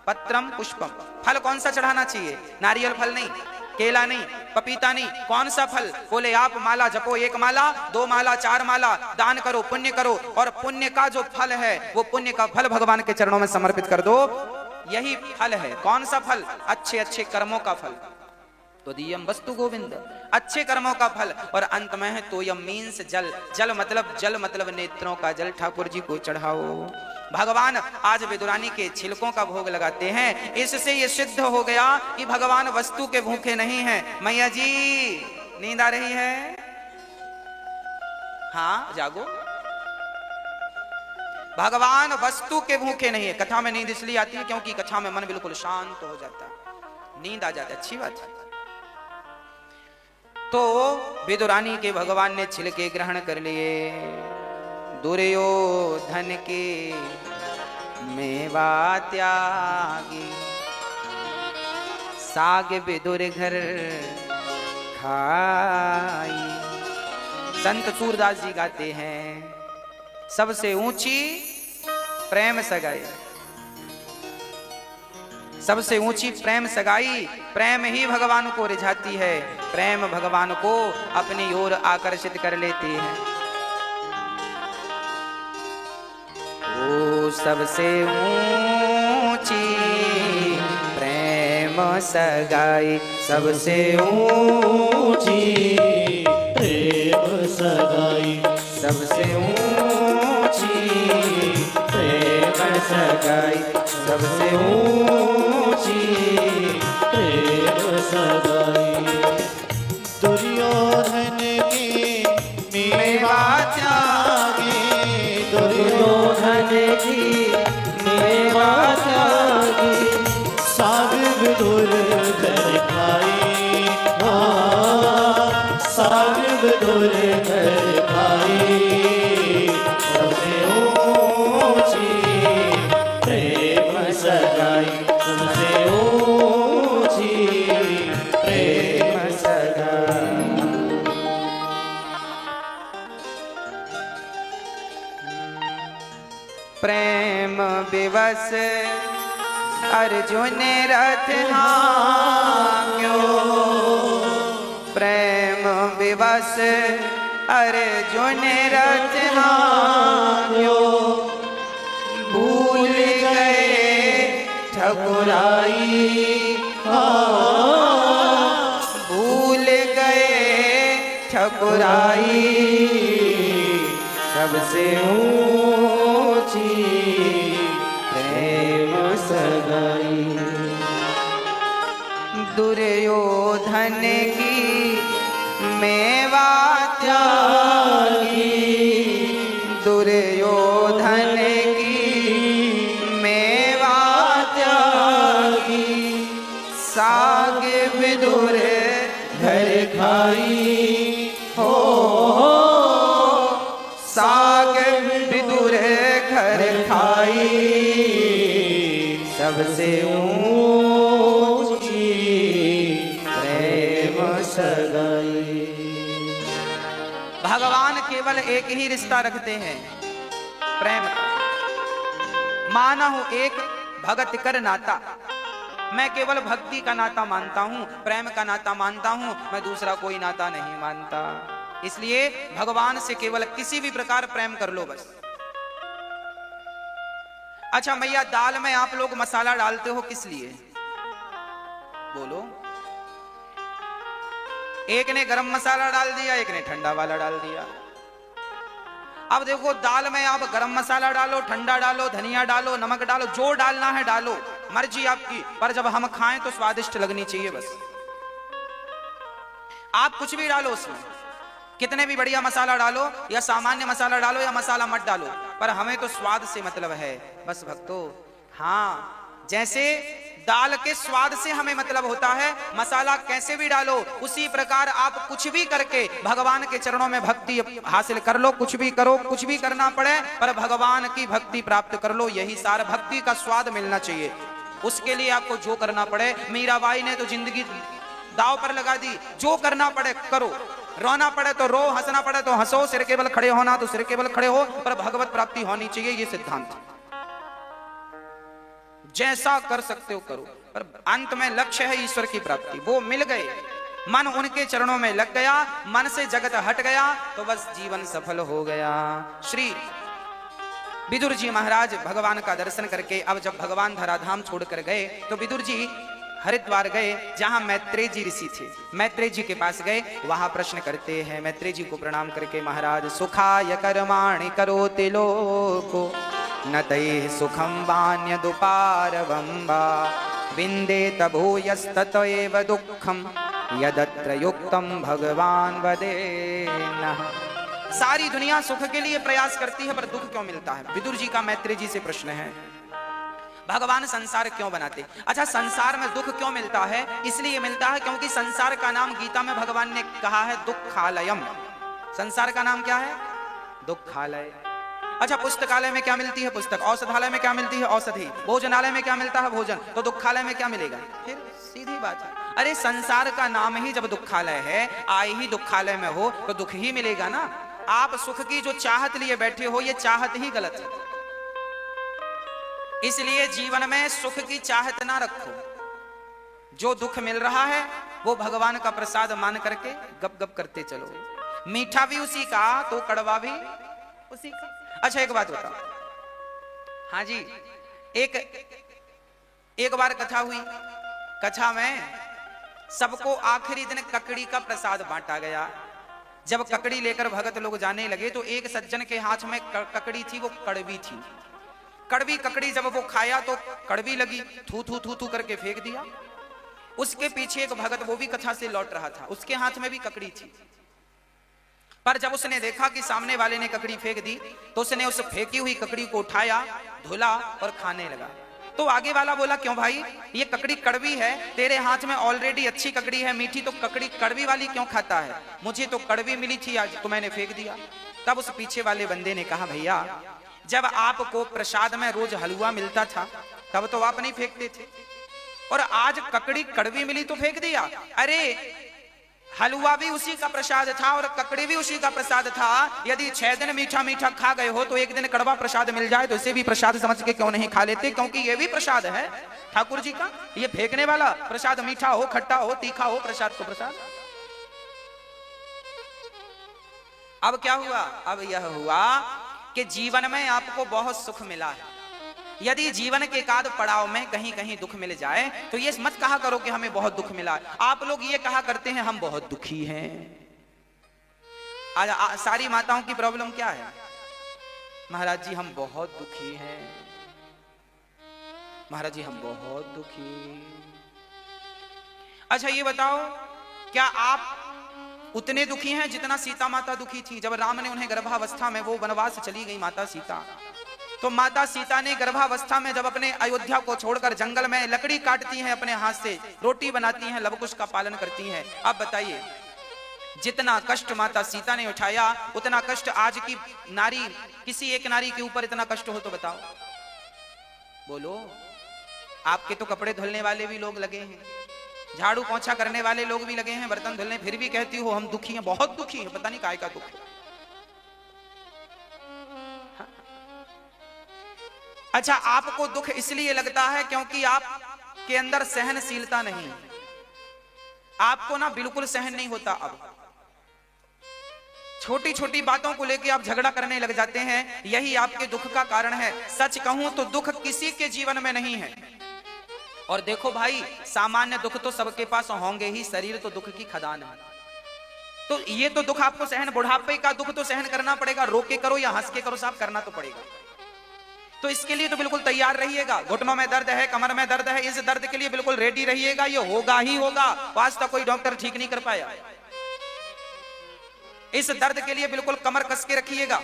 पत्रम पुष्पम। फल कौन सा चढ़ाना चाहिए? नारियल फल नहीं, केला नहीं, पपीता नहीं, कौन सा फल? बोले आप माला जपो, 1 माला 2 माला 4 माला दान करो, पुण्य करो और पुण्य का जो फल है वो पुण्य का फल भगवान के चरणों में समर्पित कर दो, यही फल है। कौन सा फल? अच्छे अच्छे कर्मों का फल। तो दियम वस्तु गोविंद, अच्छे कर्मों का फल। और अंत में है तोयम मीन्स जल। जल मतलब नेत्रों का जल ठाकुर जी को चढ़ाओ। भगवान आज विदुरानी के छिलकों का भोग लगाते हैं। इससे ये सिद्ध हो गया कि भगवान वस्तु के भूखे नहीं हैं। मैया जी नींद आ रही है? हाँ जागो। भगवान वस्तु के भूखे नहीं है। कथा में नींद इसलिए आती है क्योंकि कथा में मन बिल्कुल शांत हो जाता है, नींद आ जाती है, अच्छी बात है। तो विदुरानी के भगवान ने छिलके ग्रहण कर लिए। दुर्योधन के मेवा त्यागी, साग विदुर घर खाई। संत सूरदास जी गाते हैं सबसे ऊंची प्रेम सगाई, सबसे ऊंची प्रेम सगाई। प्रेम ही भगवान को रिझाती है, प्रेम भगवान को अपनी ओर आकर्षित कर लेती है। ओ सबसे ऊंची प्रेम सगाई, सबसे ऊंची प्रेम सगाई, सबसे ऊंची प्रेम सगाई, सबसे ऊंची प्रेम सगाई। दुर्योधन के मेवा त्यागी, दुर्योधन की मेवा त्यागी, साग विदुर घर खाई। हाँ, साग विदुर घर खाई, सबसे ऊंची प्रेम सगाई, सबसे ऊंची प्रेम सगाई। प्रेम विवश अर्जुन रथ हांक्यो, प्रेम विवश अर्जुन रचना भूल गए ठकुराई, भूल गए ठकुराई, सबसे ऊंची प्रेम सगाई। दुर्योधन की मेवा त्यागी, दुर्योधन की मेवा त्यागी, साग विदुर घर खाई हो, साग विदुर घर खाई, सबसे ऊंची प्रेम सगाई। भगवान केवल एक ही रिश्ता रखते हैं, प्रेम का। मानहु एक भगत कर नाता, मैं केवल भक्ति का नाता मानता हूं, प्रेम का नाता मानता हूं, मैं दूसरा कोई नाता नहीं मानता। इसलिए भगवान से केवल किसी भी प्रकार प्रेम कर लो बस। अच्छा मैया, दाल में आप लोग मसाला डालते हो किस लिए? बोलो। एक ने गरम मसाला डाल दिया, एक ने ठंडा वाला डाल दिया। अब देखो, दाल में आप गरम मसाला डालो, ठंडा डालो, धनिया डालो, नमक डालो, जो डालना है डालो, मर्जी आपकी, पर जब हम खाएं तो स्वादिष्ट लगनी चाहिए बस। आप कुछ भी डालो उसमें, कितने भी बढ़िया मसाला डालो या सामान्य मसाला डालो या मसाला मत डालो, पर हमें तो स्वाद से मतलब है बस भक्तों। हाँ, जैसे दाल के स्वाद से हमें मतलब होता है, मसाला कैसे भी डालो, उसी प्रकार आप कुछ भी करके भगवान के चरणों में भक्ति हासिल कर लो। कुछ भी करो, कुछ भी करना पड़े, पर भगवान की भक्ति प्राप्त कर लो, यही सार भक्ति का स्वाद मिलना चाहिए। उसके लिए आपको जो करना पड़े, मीराबाई ने तो जिंदगी दाव पर लगा दी, जो करना पड़े करो, रोना पड़े तो रो, हंसना पड़े तो हंसो, सिर के बल खड़े होना तो सिर के बल खड़े हो, पर भगवत प्राप्ति होनी चाहिए, ये सिद्धांत। जैसा कर सकते हो करो, पर अंत में लक्ष्य है ईश्वर की प्राप्ति। वो मिल गए, मन उनके चरणों में लग गया, मन से जगत हट गया, तो बस जीवन सफल हो गया। श्री विदुर जी महाराज भगवान का दर्शन करके अब जब भगवान धराधाम छोड़कर गए तो विदुर जी हरिद्वार गए, जहां मैत्रेय जी ऋषि थे। मैत्रेय जी के पास गए, वहां प्रश्न करते हैं। मैत्रेय जी को प्रणाम करके, महाराज सुखाय कर्माणि करोति लोको न तैः सुखं वान्यदुपारवम्बा विन्देत भूयस्तत एव दुःखं यदत्र युक्तं भगवान वदेन्नः। सारी दुनिया सुख के लिए प्रयास करती है, पर दुख क्यों मिलता है? विदुर जी का मैत्रेय जी से प्रश्न है। भगवान संसार क्यों बनाते? अच्छा, संसार में दुख क्यों मिलता है? इसलिए मिलता है क्योंकि संसार का नाम गीता में भगवान ने कहा है दुःखालयम। संसार का नाम क्या है? दुःखालय। अच्छा, पुस्तकालय में क्या मिलती है? पुस्तक। औषधालय में क्या मिलती है? औषधि। भोजनालय में क्या मिलता है? भोजन। तो दुःखालय में क्या मिलेगा? फिर सीधी बात है। अरे संसार का नाम ही जब दुःखालय है, आए ही दुःखालय में हो तो दुख ही मिलेगा ना। आप सुख की जो चाहत लिए बैठे हो, ये चाहत ही गलत है। इसलिए जीवन में सुख की चाहत ना रखो। जो दुख मिल रहा है वो भगवान का प्रसाद मान करके गप गप करते चलो। मीठा भी उसी का तो कड़वा भी उसी का। अच्छा, एक बात बताओ। हाँ जी, एक बार कथा हुई। कथा में सबको आखिरी दिन ककड़ी का प्रसाद बांटा गया। जब ककड़ी लेकर भगत लोग जाने लगे तो एक सज्जन के हाथ में ककड़ी थी, वो कड़वी थी। कड़वी ककड़ी जब वो खाया तो कड़वी लगी, थू थू थू थू करके फेंक दिया। उसके पीछे एक भगत, वो भी कथा से लौट रहा था, उसके हाथ में भी ककड़ी थी। पर जब उसने देखा कि सामने वाले ने ककड़ी फेंक दी तो उसने उस फेंकी हुई ककड़ी को उठाया, धुला और खाने लगा। तो आगे वाला बोला, क्यों भाई, ये ककड़ी कड़वी है, तेरे हाथ में ऑलरेडी अच्छी ककड़ी है मीठी, तो ककड़ी कड़वी वाली क्यों खाता है? मुझे तो कड़वी मिली थी आज, तो मैंने फेंक दिया। तब उस पीछे वाले बंदे ने कहा, भैया जब आपको प्रसाद में रोज हलवा मिलता था तब तो आप नहीं फेंकते थे, और आज ककड़ी कड़वी मिली तो फेंक दिया। अरे हलवा भी उसी का प्रसाद था और ककड़ी भी उसी का प्रसाद था। यदि 6 दिन मीठा मीठा खा गए हो तो एक दिन कड़वा प्रसाद मिल जाए तो इसे भी प्रसाद समझ के क्यों नहीं खा लेते? क्योंकि ये भी प्रसाद है ठाकुर जी का। ये फेंकने वाला प्रसाद मीठा हो, खट्टा हो, तीखा हो, प्रसाद तो प्रसाद। अब क्या हुआ? अब यह हुआ कि जीवन में आपको बहुत सुख मिला है। यदि जीवन के एकाध पड़ाव में कहीं कहीं दुख मिल जाए तो ये मत कहा करो कि हमें बहुत दुख मिला है। आप लोग ये कहा करते हैं हम बहुत दुखी हैं। आज सारी माताओं की प्रॉब्लम क्या है? महाराज जी हम बहुत दुखी हैं, महाराज जी हम बहुत दुखी। अच्छा ये बताओ, क्या आप उतने दुखी हैं जितना सीता माता दुखी थी? जब राम ने उन्हें गर्भावस्था में, वो वनवास चली गई माता सीता, तो माता सीता ने गर्भावस्था में जब अपने अयोध्या को छोड़कर जंगल में लकड़ी काटती हैं, अपने हाथ से रोटी बनाती हैं, लवकुश का पालन करती हैं। अब बताइए, जितना कष्ट माता सीता ने उठाया उतना कष्ट आज की नारी, किसी एक नारी के ऊपर इतना कष्ट हो तो बताओ, बोलो। आपके तो कपड़े धुलने वाले भी लोग लगे हैं, झाड़ू पोंछा करने वाले लोग भी लगे हैं, बर्तन धुलने, फिर भी कहती हो हम दुखी हैं, बहुत दुखी हैं, पता नहीं काय का दुख है। हाँ? अच्छा, आपको दुख इसलिए लगता है क्योंकि आपके अंदर सहनशीलता नहीं, आपको ना बिल्कुल सहन नहीं होता। अब छोटी छोटी बातों को लेकर आप झगड़ा करने लग जाते हैं, यही आपके दुख का कारण है। सच कहूं तो दुख किसी के जीवन में नहीं है। और देखो भाई, सामान्य दुख तो सबके पास होंगे ही, शरीर तो दुख की खदान है। तो ये तो दुख आपको सहन, बुढ़ापे का दुख तो सहन करना पड़ेगा, रो के करो या हंस के करो, साहब करना तो पड़ेगा। तो इसके लिए तो बिल्कुल तैयार रहिएगा। घुटनों में दर्द है, कमर में दर्द है, इस दर्द के लिए बिल्कुल रेडी रहिएगा, ये होगा ही होगा। आज तक कोई डॉक्टर ठीक नहीं कर पाया। इस दर्द के लिए बिल्कुल कमर कस के रखिएगा,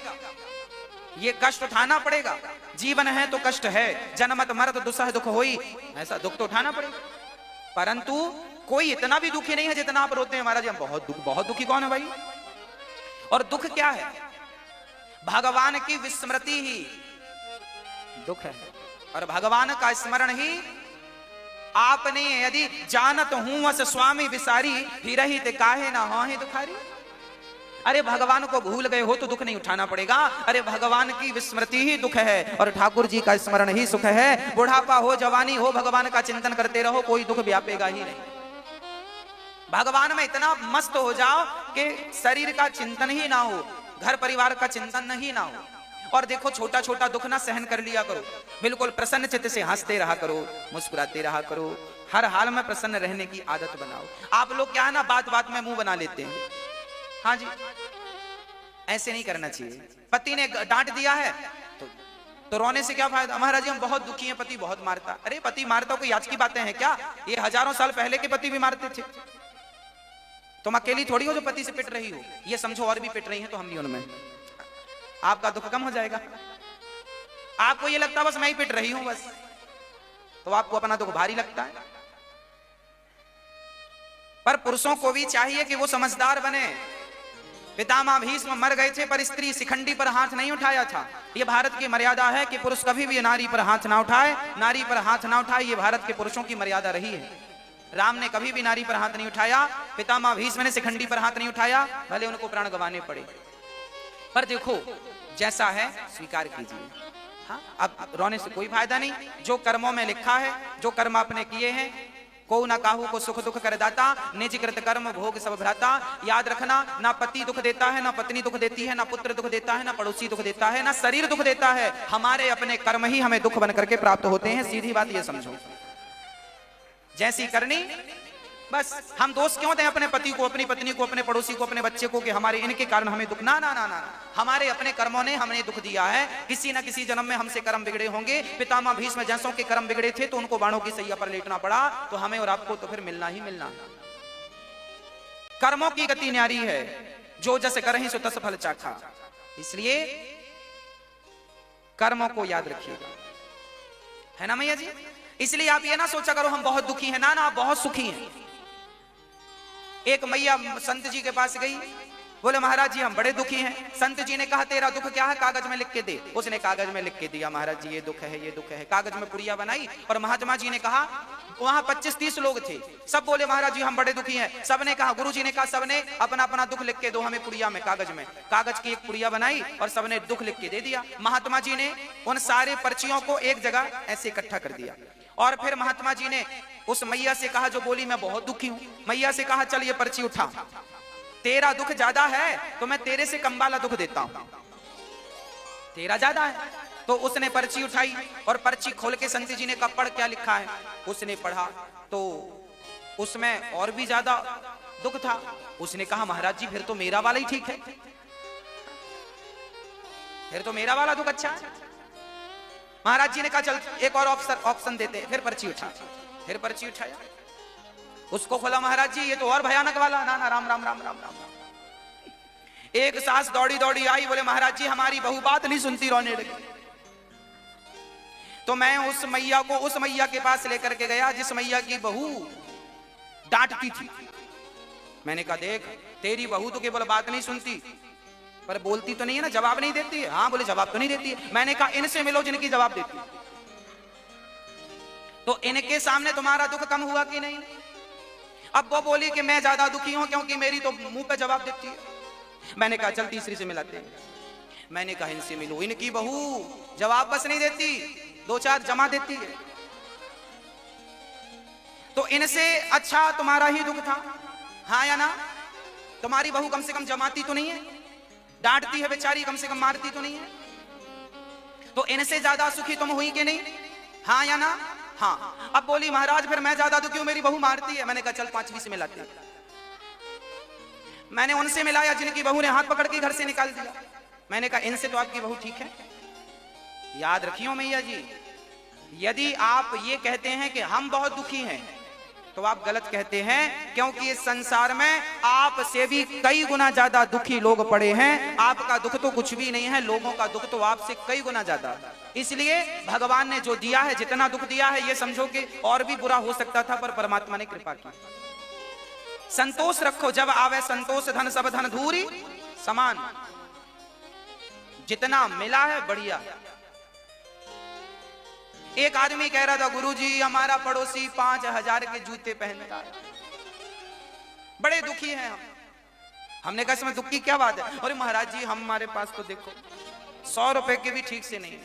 ये कष्ट उठाना पड़ेगा। जीवन है तो कष्ट है, जन्मत मरत दुसह दुख होई, ऐसा दुख तो उठाना पड़ेगा। परंतु कोई इतना भी दुखी नहीं है जितना आप रोते हैं महाराज हम बहुत दुखी। कौन है भाई? और दुख क्या है? भगवान की विस्मृति ही दुख है, और भगवान का स्मरण ही। आपने यदि जानत हूं वस स्वामी विसारी, फिर ही ते काहे ना हो ही दुखारी। अरे भगवान को भूल गए हो तो दुख नहीं उठाना पड़ेगा। अरे भगवान की विस्मृति ही दुख है, और ठाकुर जी का स्मरण ही सुख है। बुढ़ापा हो जवानी हो, भगवान का चिंतन करते रहो, कोई दुख व्यापेगा ही नहीं। भगवान में इतना मस्त हो जाओ कि शरीर का चिंतन ही ना हो, घर परिवार का चिंतन ही ना हो। और देखो, छोटा छोटा दुख ना सहन कर लिया करो, बिल्कुल प्रसन्न चित्त से हंसते रहा करो, मुस्कुराते रहा करो, हर हाल में प्रसन्न रहने की आदत बनाओ। आप लोग क्या है ना, बात बात में मुंह बना लेते हैं। हाँ जी, ऐसे नहीं करना चाहिए। पति ने डांट दिया है तो रोने से क्या फायदा? महाराज जी हम बहुत दुखी हैं, पति बहुत मारता। अरे पति मारता कोई आज की बातें हैं क्या? ये हजारों साल पहले के पति भी मारते थे। तुम अकेली थोड़ी हो जो पति से पिट रही हो, ये समझो और भी पिट रही हैं तो हम भी उनमें। आपका दुख कम हो जाएगा। आपको ये लगता बस मैं ही पिट रही हूं बस, तो आपको अपना दुख भारी लगता है। पर पुरुषों को भी चाहिए कि वो समझदार बने। पितामह भीष्म मर गए थे पर स्त्री शिखंडी पर हाथ नहीं उठाया था। ये भारत की मर्यादा है कि पुरुष कभी भी नारी पर हाथ ना उठाए, नारी पर हाथ ना उठाए, ये भारत के पुरुषों की मर्यादा रही है। राम ने कभी भी नारी पर हाथ नहीं उठाया, पितामह भीष्म ने शिखंडी पर हाथ नहीं उठाया, भले उनको प्राण गंवाने पड़े। पर देखो, जैसा है स्वीकार कीजिए। हाँ, अब रोने से कोई फायदा नहीं। जो कर्मों में लिखा है, जो कर्म आपने किए हैं, को ना काहू को सुख दुख कर दाता, निज कृत कर्म भोग सब भ्राता। याद रखना, ना पति दुख देता है, ना पत्नी दुख देती है, ना पुत्र दुख देता है, ना पड़ोसी दुख देता है, ना शरीर दुख देता है। हमारे अपने कर्म ही हमें दुख बन करके प्राप्त होते हैं। सीधी बात ये समझो, जैसी करनी बस। हम दोष क्यों दें अपने पति को, अपनी पत्नी को, अपने पड़ोसी को, अपने बच्चे को कि हमारे इनके कारण हमें दुख? ना ना ना ना, हमारे अपने कर्मों ने हमें दुख दिया है। किसी ना किसी जन्म में हमसे कर्म बिगड़े होंगे। पितामह भीष्म जैसों के कर्म बिगड़े थे तो उनको बाणों की सैया पर लेटना पड़ा, तो हमें और आपको तो फिर मिलना ही मिलना। कर्मों की गति न्यारी है, जो जस करहि सो तस फल चाखा। इसलिए कर्मों को याद रखिएगा, है ना मैया जी? इसलिए आप ये ना सोचा करो हम बहुत दुखी हैं, ना ना, आप बहुत सुखी हैं। एक मैया संत जी के पास गई, बोले महाराज जी हम बड़े दुखी हैं। संत जी ने कहा तेरा दुख क्या है, कागज में लिख के दे। उसने कागज में लिख के दिया, महाराज जी ये दुख है, ये दुख है। कागज में पुड़िया बनाई और महात्मा जी ने कहा, वहां 25-30 लोग थे, सब बोले महाराज जी हम बड़े दुखी हैं। सबने कहा, गुरु जी ने कहा सबने अपना अपना दुख लिख के दो हमें पुड़िया में, कागज में। कागज की एक पुड़िया बनाई और सबने दुख लिख के दे दिया। महात्मा जी ने उन सारे पर्चियों को एक जगह ऐसे इकट्ठा कर दिया और फिर महात्मा जी ने उस मैया से कहा जो बोली मैं बहुत दुखी हूं। मैया से कहा चल ये पर्ची उठा। तेरा दुख ज्यादा है तो मैं तेरे से कम वाला दुख देता हूं, तेरा ज्यादा है। तो उसने पर्ची उठाई और पर्ची खोल के संत जी ने कहा पढ़ क्या लिखा है। उसने पढ़ा तो उसमें और भी ज्यादा दुख था। उसने कहा महाराज जी फिर तो मेरा वाला ही ठीक है, फिर तो मेरा वाला दुख अच्छा है। महाराज जी ने कहा चल एक और ऑप्शन देते हैं। फिर पर्ची उठा, फिर पर्ची उठाया, उसको खोला। महाराज जी ये तो और भयानक वाला। ना ना राम राम राम राम राम। एक सास दौड़ी दौड़ी आई, बोले महाराज जी हमारी बहू बात नहीं सुनती, रोने लगी। तो मैं उस मैया को उस मैया के पास लेकर के गया जिस मैया की बहू डांटती थी। मैंने कहा देख तेरी बहू तो केवल बात नहीं सुनती पर बोलती तो नहीं है ना, जवाब नहीं देती है। हाँ बोले जवाब तो नहीं देती है। मैंने कहा इनसे मिलो जिनकी जवाब देती है। तो इनके सामने तुम्हारा दुख कम हुआ कि नहीं। अब वो बोली कि मैं ज्यादा दुखी हूं क्योंकि मेरी तो मुंह पे जवाब देती है। मैंने कहा चल तीसरी से मिलाते हैं। मैंने कहा इनसे मिलो, इनकी बहू जवाब बस नहीं देती, दो चार जमा देती है। तो इनसे अच्छा तुम्हारा ही दुख था, हाँ या ना। तुम्हारी बहू कम से कम जमाती तो नहीं है, डांटती है बेचारी, कम से कम मारती तो नहीं है। तो इनसे ज्यादा सुखी तुम हुई कि नहीं, हाँ या ना। हाँ। अब बोली महाराज फिर मैं ज्यादा दुखी हूं, मेरी बहू मारती है। मैंने कहा चल पांचवी से मिलाते हैं। मैंने उनसे मिलाया जिनकी बहू ने हाथ पकड़ के घर से निकाल दिया। मैंने कहा इनसे तो आपकी बहू ठीक है। याद रखियो मैया जी, यदि आप ये कहते हैं कि हम बहुत दुखी हैं तो आप गलत कहते हैं, क्योंकि इस संसार में आपसे भी कई गुना ज्यादा दुखी लोग पड़े हैं। आपका दुख तो कुछ भी नहीं है, लोगों का दुख तो आपसे कई गुना ज्यादा है। इसलिए भगवान ने जो दिया है, जितना दुख दिया है, ये समझो कि और भी बुरा हो सकता था पर परमात्मा ने कृपा की। संतोष रखो, जब आवे संतोष धन सब धन धूरी समान। जितना मिला है बढ़िया। एक आदमी कह रहा था गुरुजी हमारा पड़ोसी 5,000 के जूते पहनता है, बड़े दुखी हैं हम। हमने कहा इसमें दुख की क्या बात है। अरे महाराज जी हमारे पास तो देखो 100 रुपए के भी ठीक से नहीं।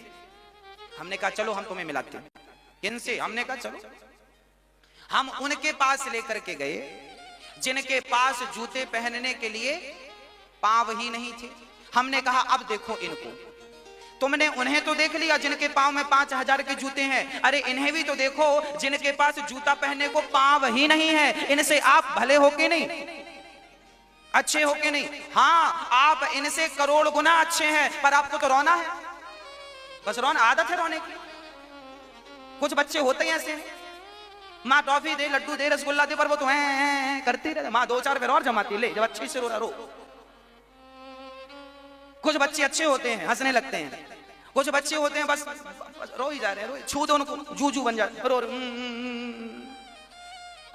हमने कहा चलो हम तुम्हें मिलाते हैं। किनसे। हमने कहा चलो। हम उनके पास लेकर के गए जिनके पास जूते पहनने के लिए पांव ही नहीं थे। हमने कहा अब देखो इनको, तुमने उन्हें तो देख लिया जिनके पांव में 5,000 के जूते हैं, अरे इन्हें भी तो देखो जिनके पास जूता पहनने को पांव ही नहीं है। इनसे आप भले हो के नहीं, अच्छे हो के नहीं। हाँ आप इनसे करोड़ गुना अच्छे हैं पर आपको तो रोना है, बस रोना आदत है रोने की। कुछ बच्चे होते हैं ऐसे, माँ टॉफी दे, लड्डू दे, रसगुल्ला दे, पर वो तो हैं करते रहते। माँ 2-4 फिर और जमाती ले, जब अच्छे से रो रहा रो। कुछ बच्चे अच्छे होते हैं हंसने लगते हैं, कुछ बच्चे होते हैं बस रो ही जा रहे हैं, छू दो उनको जूजू बन जाते रो।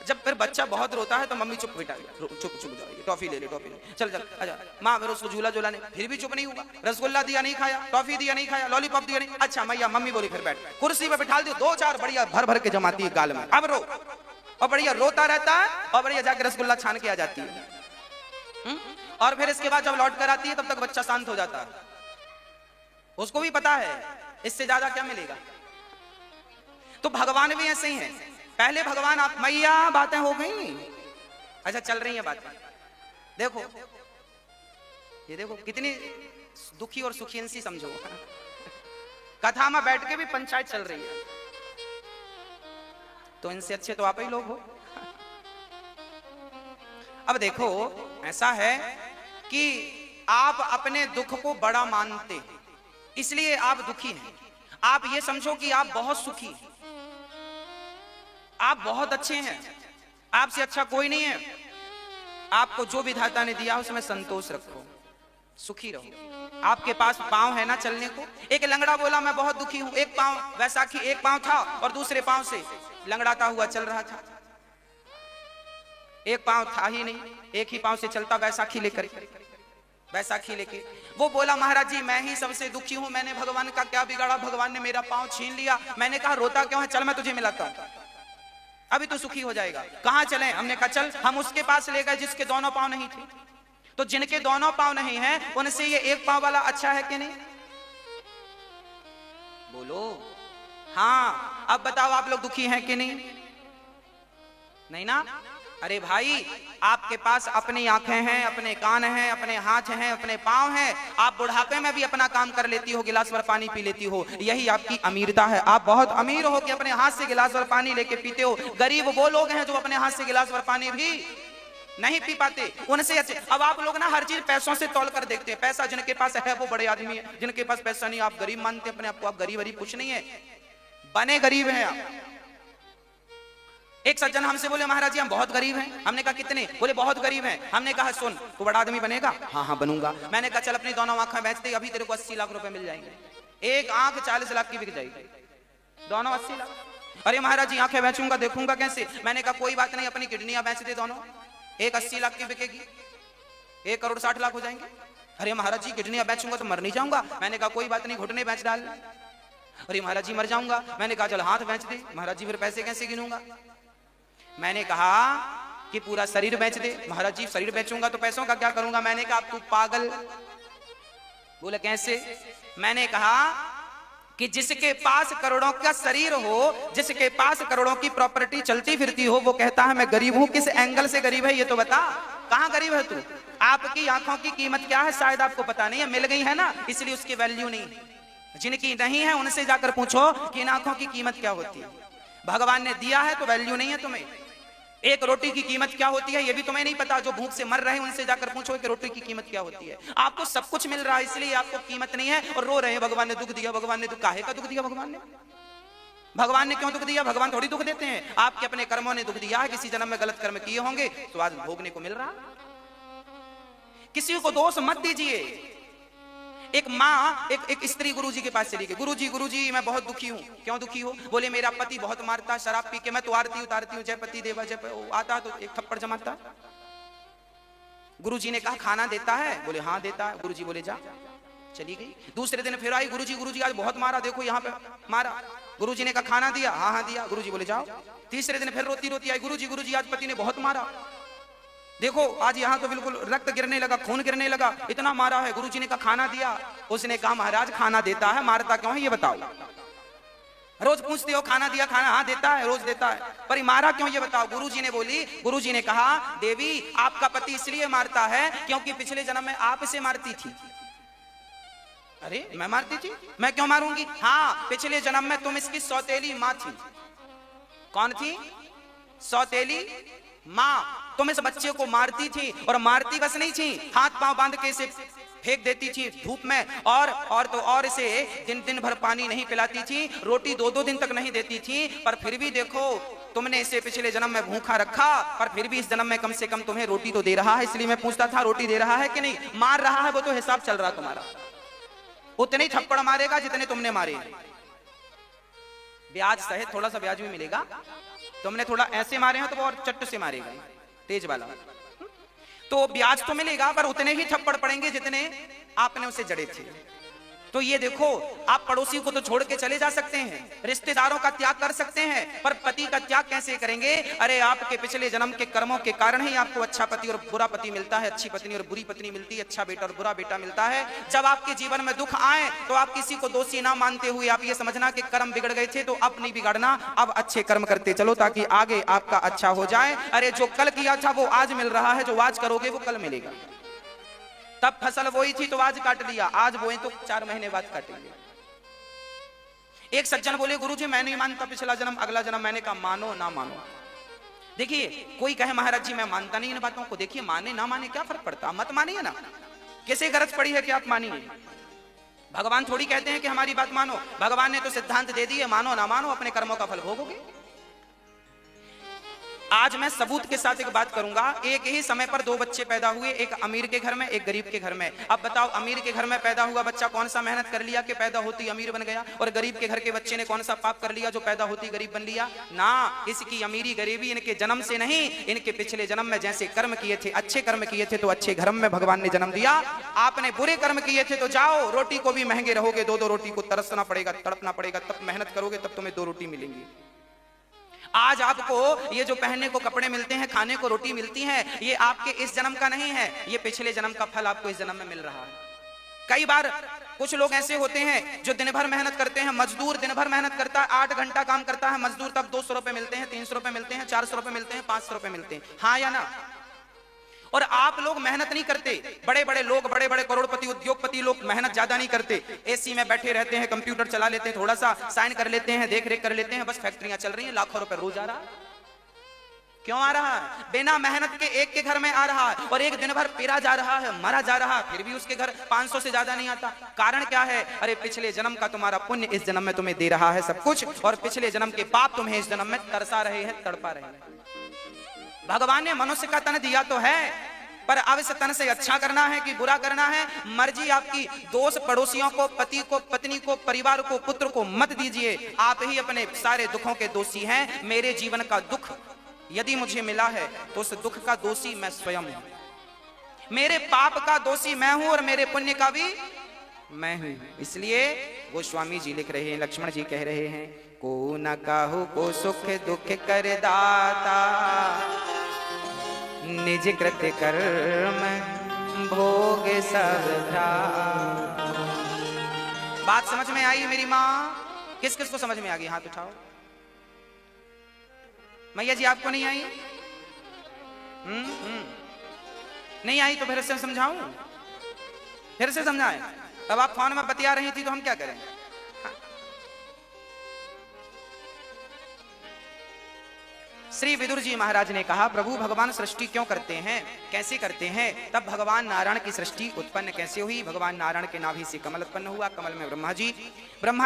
जब फिर बच्चा बहुत रोता है तो मम्मी चुप बिठा, चुप चुप जाओ, टॉफी ले ले, टॉफी ले, चल चल आजा। माँ फिर उसको झूला झूला नहीं, फिर भी चुप नहीं हुआ। रसगुल्ला दिया नहीं खाया, टॉफी दिया नहीं खाया, लॉलीपॉप दिया नहीं। अच्छा मैया मम्मी बोली फिर बैठ, कुर्सी पे बिठा दियो, 2-4 बढ़िया भर भर के जमाती है गाल में, अब रो। और बढ़िया रोता रहता है और बढ़िया जाके रसगुल्ला छान के आ जाती है। और फिर इसके बाद जब लौट कर आती है तब तक बच्चा शांत हो जाता है। उसको भी पता है इससे ज्यादा क्या मिलेगा। तो भगवान भी ऐसे ही हैं। पहले भगवान आप मैया बातें हो गई, अच्छा चल रही हैं बातें। देखो ये देखो कितनी दुखी और सुखी सी समझो। कथा में बैठ के भी पंचायत चल रही है, तो इनसे अच्छे तो आप ही लोग हो। अब देखो ऐसा है कि आप अपने दुख को बड़ा मानते हैं इसलिए आप दुखी हैं। आप ये समझो कि आप बहुत सुखी हैं, आप बहुत अच्छे हैं, आपसे अच्छा कोई नहीं है। आपको जो विधाता ने दिया उसमें संतोष रखो, सुखी रहो। आपके पास पांव है ना चलने को। एक लंगड़ा बोला मैं बहुत दुखी हूं, एक पांव वैसाखी एक पांव था और दूसरे पांव से लंगड़ाता हुआ चल रहा था। एक पांव था ही नहीं, एक ही पांव से चलता वैसाखी लेकर, वैसाखी लेके। वो बोला महाराज जी मैं ही सबसे दुखी हूं, मैंने भगवान का क्या बिगाड़ा, भगवान ने मेरा पांव छीन लिया। मैंने कहा रोता क्यों है, चल मैं तुझे मिलाता हूं, अभी तो सुखी हो जाएगा। कहां चले। हमने कहा चल हम उसके पास ले गए जिसके दोनों पांव नहीं थे। तो जिनके दोनों पांव नहीं है उनसे ये एक पांव वाला अच्छा है कि नहीं, बोलो। हाँ अब बताओ आप लोग दुखी हैं कि नहीं, नहीं ना। अरे भाई, आपके पास अपनी आंखें हैं, अपने कान हैं, अपने हाथ हैं, अपने पांव हैं, आप बुढ़ापे में भी अपना काम कर लेती हो, गिलास भर पानी पी लेती हो, यही आपकी अमीरता है। आप बहुत अमीर हो कि अपने हाथ से गिलास भर पानी लेके पीते हो। गरीब वो लोग हैं जो अपने हाथ से गिलास भर पानी भी नहीं पी पाते, उनसे अच्छे। अब आप लोग ना हर चीज पैसों से तौल कर देखते हैं। पैसा जिनके पास है वो बड़े आदमी है, जिनके पास पैसा नहीं आप गरीब मानते अपने आपको। आप गरीब वरीब कुछ नहीं है, बने गरीब हैं आप। एक सज्जन हमसे बोले महाराज जी हम बहुत गरीब हैं। हमने कहा कितने? बोले बहुत गरीब हैं। हमने कहा सुन, तू बड़ा आदमी बनेगा? हाँ हाँ बनूंगा। मैंने कहा चल अपनी दोनों आंखें बेच दे, अभी तेरे को 80 लाख रुपए मिल जाएंगे। एक आंख 40 लाख की बिक जाएगी, दोनों 80 लाख। अरे महाराज जी आंखें बेचूंगा, देखूंगा कैसे? मैंने कहा कोई बात नहीं, अपनी किडनियां बेच दे दोनों, एक 80 लाख की बिकेगी, 1 करोड़ 60 लाख हो जाएंगे। अरे महाराज जी किडनियां बेचूंगा तो मर नहीं जाऊंगा? मैंने कहा कोई बात नहीं, घुटने बेच डाल। अरे महाराज जी मर जाऊंगा। मैंने कहा चल हाथ बेच दे। महाराज जी फिर पैसे कैसे गिनूंगा? मैंने कहा कि पूरा शरीर बेच दे। महाराज जी शरीर बेचूंगा तो पैसों का क्या करूंगा? मैंने कहा तू पागल। बोले कैसे? मैंने कहा कि जिसके पास करोड़ों का शरीर हो, जिसके पास करोड़ों की प्रॉपर्टी चलती फिरती हो, वो कहता है मैं गरीब हूं। किस एंगल से गरीब है ये तो बता, कहां गरीब है तू? आपकी आंखों की कीमत क्या है शायद आपको पता नहीं है, मिल गई है ना इसलिए उसकी वैल्यू नहीं। जिनकी नहीं है उनसे जाकर पूछो कि इन आंखों की कीमत क्या होती है। भगवान ने दिया है तो वैल्यू नहीं है तुम्हें। एक रोटी की कीमत क्या होती है ये भी तुम्हें नहीं पता। जो भूख से मर रहे हैं उनसे जाकर पूछो कि रोटी की कीमत क्या होती है। आपको सब कुछ मिल रहा है इसलिए आपको कीमत नहीं है और रो रहे हैं भगवान ने दुख दिया, भगवान ने दुख। काहे का दुख दिया भगवान ने क्यों दुख दिया? भगवान थोड़ी दुख देते हैं, आपके अपने कर्मों ने दुख दिया है। किसी जन्म में गलत कर्म किए होंगे तो आज भोगने को मिल रहा। किसी को दोष मत दीजिए। एक माँ एक स्त्री गुरुजी के पास चली गई। गुरुजी मैं बहुत दुखी हूँ। क्यों दुखी हो? बोले मेरा पति बहुत मारता, शराब पी के मैं तो आरती उतारती हूँ, जय पति देवा जय, आता तो एक थप्पड़ जमाता। गुरुजी ने कहा खाना देता है? बोले हाँ देता है। गुरुजी बोले जा। चली गई। दूसरे दिन फिर आई, गुरुजी आज बहुत मारा, देखो यहाँ पे मारा। गुरुजी ने कहा खाना दिया? हाँ हाँ दिया। गुरुजी बोले जाओ। तीसरे दिन फिर रोती रोती आई, गुरुजी आज पति ने बहुत मारा, देखो आज यहाँ तो बिल्कुल रक्त गिरने लगा, खून गिरने लगा, इतना मारा है। गुरुजी ने कहा खाना दिया? उसने कहा महाराज खाना देता है, मारता क्यों है ये बताओ। रोज पूछते हो खाना दिया? खाना हाँ देता है, रोज देता है, पर मारा क्यों ये बताओ। गुरुजी ने कहा देवी आपका पति इसलिए मारता है क्योंकि पिछले जन्म में आप इसे मारती थी। अरे मैं मारती थी? मैं क्यों मारूंगी? हाँ पिछले जन्म में तुम इसकी सौतेली माँ थी। कौन थी? सौतेली माँ। तुम इस बच्चे को मारती थी और मारती बस नहीं थी, हाथ पांव बांध के इसे फेंक देती थी धूप में और इसे दिन भर पानी नहीं पिलाती थी, रोटी 2-2 दिन तक नहीं देती थी। पर फिर भी देखो तुमने इसे पिछले जन्म में भूखा रखा, पर फिर भी इस जन्म में कम से कम तुम्हें रोटी तो दे रहा है। इसलिए मैं पूछता था रोटी दे रहा है कि नहीं? मार रहा है वो तो हिसाब चल रहा तुम्हारा। उतने ही थप्पड़ मारेगा जितने तुमने मारे। ब्याज सहित थोड़ा सा ब्याज भी मिलेगा। तुमने थोड़ा ऐसे मारे हैं तो वो और चट्ट से मारेगा, तेज वाला, तो ब्याज तो मिलेगा पर उतने ही थप्पड़ पड़ेंगे जितने आपने उसे जड़े थे। तो ये देखो आप पड़ोसी को तो छोड़ के चले जा सकते हैं, रिश्तेदारों का त्याग कर सकते हैं, पर पति का त्याग कैसे करेंगे? अरे आपके पिछले जन्म के कर्मों के कारण ही आपको अच्छा पति और बुरा पति मिलता है, अच्छी पत्नी और बुरी पत्नी मिलती है, अच्छा बेटा और बुरा बेटा मिलता है। जब आपके जीवन में दुख आए तो आप किसी को दोषी ना मानते हुए आप ये समझना कि कर्म बिगड़ गए थे तो अब नहीं बिगाड़ना, अब अच्छे कर्म करते चलो ताकि आगे आपका अच्छा हो जाए। अरे जो कल किया था वो आज मिल रहा है, जो आज करोगे वो कल मिलेगा। तब फसल बोई थी तो आज काट लिया, आज बोए तो 4 महीने बाद काटेंगे। एक सज्जन बोले गुरुजी मैं नहीं मानता पिछला जन्म अगला जन्म। मैंने कहा मानो ना मानो। देखिए कोई कहे महाराज जी मैं मानता नहीं इन बातों को, देखिए माने ना माने क्या फर्क पड़ता, मत मानिए ना। किसे गरज पड़ी है कि आप मानिए? भगवान थोड़ी कहते हैं कि हमारी बात मानो, भगवान ने तो सिद्धांत दे दिए, मानो ना मानो अपने कर्मों का फल भोगोगे। आज मैं सबूत के साथ एक बात करूंगा। एक ही समय पर 2 बच्चे पैदा हुए, एक अमीर के घर में एक गरीब के घर में। अब बताओ अमीर के घर में पैदा हुआ बच्चा कौन सा मेहनत कर लिया कि पैदा होती अमीर बन गया, और गरीब के घर के बच्चे ने कौन सा पाप कर लिया जो पैदा होती गरीब बन लिया? ना, इसकी अमीरी गरीबी इनके जन्म से नहीं, इनके पिछले जन्म में जैसे कर्म किए थे, अच्छे कर्म किए थे तो अच्छे घर में भगवान ने जन्म दिया। आपने बुरे कर्म किए थे तो जाओ रोटी को भी महंगे रहोगे, 2-2 रोटी को तरसना पड़ेगा, तड़पना पड़ेगा, तब मेहनत करोगे तब तुम्हें 2 रोटी मिलेंगी। आज आपको ये जो पहनने को कपड़े मिलते हैं, खाने को रोटी मिलती है, ये आपके इस जन्म का नहीं है, ये पिछले जन्म का फल आपको इस जन्म में मिल रहा है। कई बार कुछ लोग ऐसे होते हैं जो दिन भर मेहनत करते हैं, मजदूर दिन भर मेहनत करता है, 8 घंटा काम करता है मजदूर, तब 200 रुपए मिलते हैं, 300 रुपए मिलते हैं, 400 रुपए मिलते हैं, 500 रुपए मिलते हैं, हाँ या ना? और आप लोग मेहनत नहीं करते, बड़े बड़े लोग, बड़े बड़े करोड़पति उद्योगपति लोग मेहनत ज्यादा नहीं करते, एसी में बैठे रहते हैं, कंप्यूटर चला लेते हैं, थोड़ा सा साइन कर लेते हैं, देख रेख कर लेते हैं, बस फैक्ट्रियां चल रही हैं, लाखों रुपए रोज आ रहा है। क्यों आ रहा है? बिना मेहनत के एक के घर में आ रहा है, और एक दिन भर पेरा जा रहा है, मरा जा रहा है, फिर भी उसके घर 500 से ज्यादा नहीं आता। कारण क्या है? अरे पिछले जन्म का तुम्हारा पुण्य इस जन्म में तुम्हें दे रहा है सब कुछ, और पिछले जन्म के पाप तुम्हें इस जन्म में तरसा रहे हैं, तड़पा रहे हैं। भगवान ने मनुष्य का तन दिया तो है, पर अब इस तन से अच्छा करना है कि बुरा करना है, मर्जी आपकी। दोस्त पड़ोसियों को, पति को, पत्नी को, परिवार को, पुत्र को मत दीजिए। आप ही अपने सारे दुखों के दोषी हैं। मेरे जीवन का दुख यदि मुझे मिला है तो उस दुख का दोषी मैं स्वयं हूं। मेरे पाप का दोषी मैं हूं और मेरे पुण्य का भी मैं हूं। इसलिए गोस्वामी जी लिख रहे हैं, लक्ष्मण जी कह रहे हैं, को न काहू को सुख दुख कर दाता, निज कृत्य कर्म भोग सब भ्राता। बात समझ में आई मेरी माँ? किस किस को समझ में आ गई? हाथ उठाओ। मैया जी आपको नहीं आई? नहीं आई तो फिर से समझाऊं? फिर से समझाएं? अब आप फोन में बतिया रही थी तो हम क्या करें? श्री विदुर जी महाराज ने कहा, प्रभु भगवान सृष्टि क्यों करते हैं, कैसे करते हैं? तब भगवान नारायण की सृष्टि उत्पन्न कैसे हुई? भगवान नारायण के नाभि से कमल उत्पन्न हुआ, कमल में ब्रह्मा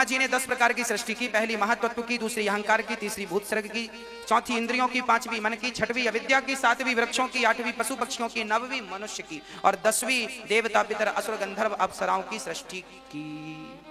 जी ने 10 प्रकार की सृष्टि की। पहली महत्त्व की, दूसरी अहंकार की, तीसरी भूत सर्ग की, चौथी इंद्रियों की, पांचवी मन की, छठवीं अविद्या की, सातवीं वृक्षों की, आठवीं पशु पक्षियों की, नववीं मनुष्य की, और 10वीं देवता पितर असुर गंधर्व अप्सराओं की सृष्टि की।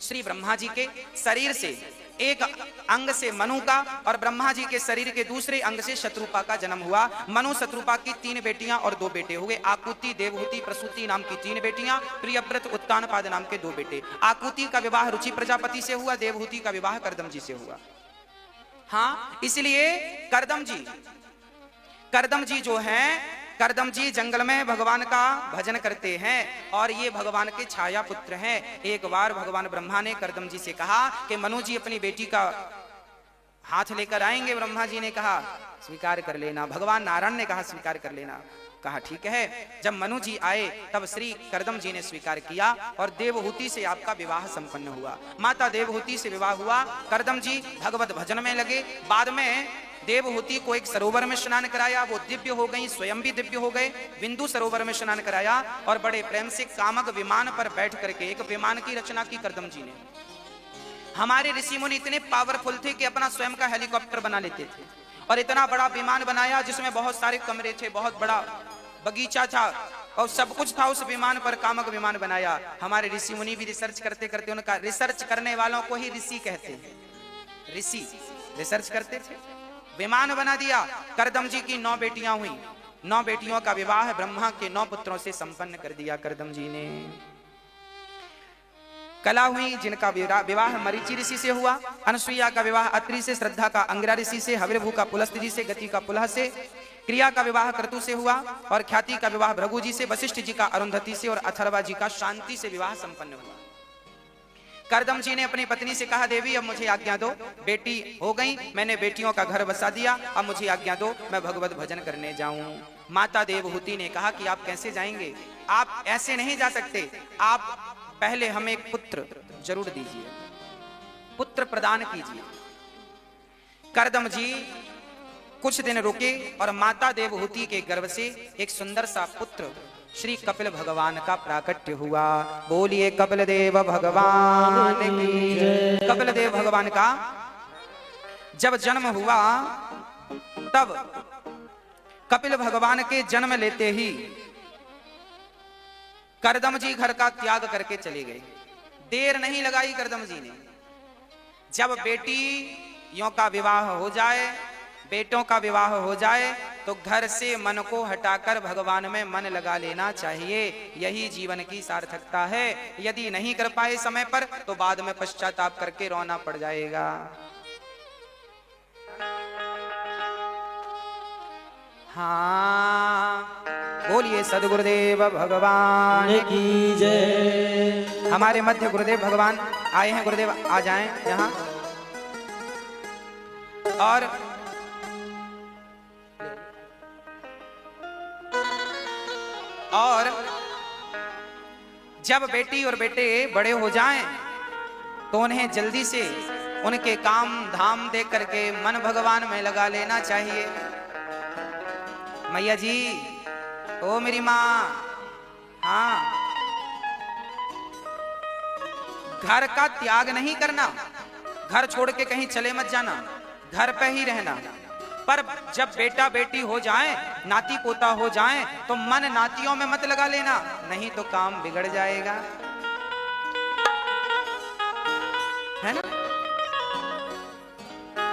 श्री ब्रह्मा जी के शरीर से एक अंग से मनु का और ब्रह्मा जी के शरीर के दूसरे अंग से शत्रुपा का जन्म हुआ। मनु शत्रुपा की 3 बेटियां और 2 बेटे हुए। आकुति, देवहूति, प्रसूति नाम की 3 बेटियां, प्रियव्रत, उत्तानपाद नाम के 2 बेटे। आकुति का विवाह रुचि प्रजापति से हुआ, देवहूति का विवाह करदम जी से हुआ। हाँ, इसलिए करदम जी जो हैं, करदम जी जंगल में भगवान का भजन करते हैं और ये भगवान के छाया पुत्र हैं। एक बार भगवान ब्रह्मा ने करदम जी से कहा कि मनु जी अपनी बेटी का हाथ लेकर आएंगे। ब्रह्मा जी ने कहा स्वीकार कर लेना। भगवान नारायण ने कहा स्वीकार कर लेना। कहा ठीक है। जब मनु जी आए तब श्री करदम जी ने स्वीकार किया और देवहूति से आपका विवाह संपन्न हुआ। माता देवहूति से विवाह हुआ। करदम जी भगवत भजन में लगे। बाद में देवहूति को एक सरोवर में स्नान कराया, वो दिव्य हो गई, स्वयं भी दिव्य हो गए। बिंदु सरोवर में स्नान कराया और बड़े प्रेम से कामक विमान पर बैठ करके एक विमान की रचना की करदम जी ने। हमारे ऋषि मुनि इतने पावरफुल थे कि अपना स्वयं का हेलीकॉप्टर बना लेते थे और इतना बड़ा विमान बनाया जिसमें बहुत सारे कमरे थे, बहुत बड़ा बगीचा था और सब कुछ था। उस विमान पर कामक विमान बनाया। हमारे ऋषि मुनि भी रिसर्च करते करते, उनका रिसर्च करने वालों को ही ऋषि कहते हैं। ऋषि रिसर्च करते थे, विमान बना दिया। करदम जी की 9 बेटियां हुई। 9 बेटियों का विवाह ब्रह्मा के 9 पुत्रों से संपन्न कर दिया करदम जी ने। कला हुई जिनका विवाह मरीचि ऋषि से हुआ। अनसुईया का विवाह अत्रि से, श्रद्धा का अंगिरा ऋषि से, हविर्भू का पुलस्त्य जी से, गति का पुलह से, क्रिया का विवाह क्रतु से हुआ और ख्याति का विवाह भृगु जी से, वशिष्ठ जी का अरुंधति से और अथर्वा जी का शांति से विवाह संपन्न हुआ। करदम जी ने अपनी पत्नी से कहा देवी अब मुझे आज्ञा दो, बेटी हो गई, मैंने बेटियों का घर बसा दिया, अब मुझे आज्ञा दो मैं भगवत भजन करने जाऊं। माता देवहूति ने कहा कि आप कैसे जाएंगे, आप ऐसे नहीं जा सकते, आप पहले हमें एक पुत्र जरूर दीजिए, पुत्र प्रदान कीजिए। करदम जी कुछ दिन रुके और माता देवहूति के गर्भ से एक सुंदर सा पुत्र श्री कपिल भगवान का प्राकट्य हुआ। बोलिए कपिल देव भगवान की जय। कपिल देव भगवान का जब जन्म हुआ तब कपिल भगवान के जन्म लेते ही करदम जी घर का त्याग करके चले गए। देर नहीं लगाई करदम जी ने। जब बेटियों का विवाह हो जाए, बेटों का विवाह हो जाए तो घर से मन को हटाकर भगवान में मन लगा लेना चाहिए। यही जीवन की सार्थकता है। यदि नहीं कर पाए समय पर तो बाद में पश्चाताप करके रोना पड़ जाएगा। हाँ, बोलिए सदगुरुदेव भगवान की जय। हमारे मध्य गुरुदेव भगवान आए हैं। गुरुदेव आ जाएं यहाँ। और और जब बेटी और बेटे बड़े हो जाएं तो उन्हें जल्दी से उनके काम धाम देख करके मन भगवान में लगा लेना चाहिए। मैया जी, ओ मेरी माँ, हाँ, घर का त्याग नहीं करना, घर छोड़ के कहीं चले मत जाना, घर पे ही रहना। पर जब बेटा बेटी हो जाए, नाती पोता हो जाए, तो मन नातियों में मत लगा लेना, नहीं तो काम बिगड़ जाएगा, है ना।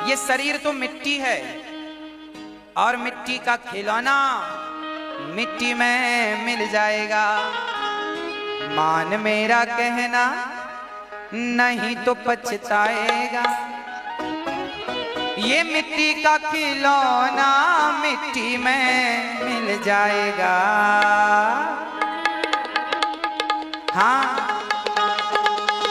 ये शरीर तो मिट्टी है और मिट्टी का खिलौना मिट्टी में मिल जाएगा। मान मेरा कहना नहीं तो पछताएगा। ये मिट्टी का खिलौना मिट्टी में मिल जाएगा। हाँ,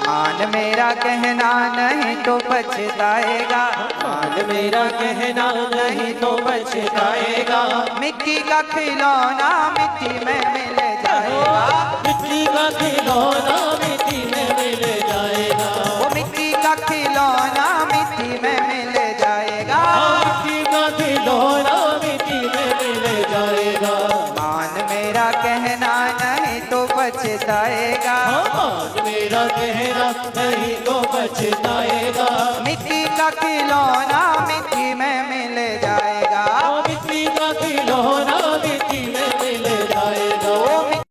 मान मेरा कहना नहीं तो पछताएगा। मान मेरा कहना नहीं तो पछताएगा। मिट्टी का खिलौना मिट्टी में मिल जाएगा। मिट्टी का खिलौना मिट्टी में मिल जाएगा। वो मिट्टी का खिलौना मिट्टी में मिल जाएगा। मिट्टी का खिलौना मिट्टी में मिल जाएगा। मान मेरा कहना नहीं तो पछताएगा। मान मेरा कहना नहीं तो पछताएगा। मिट्टी का खिलौना मिट्टी में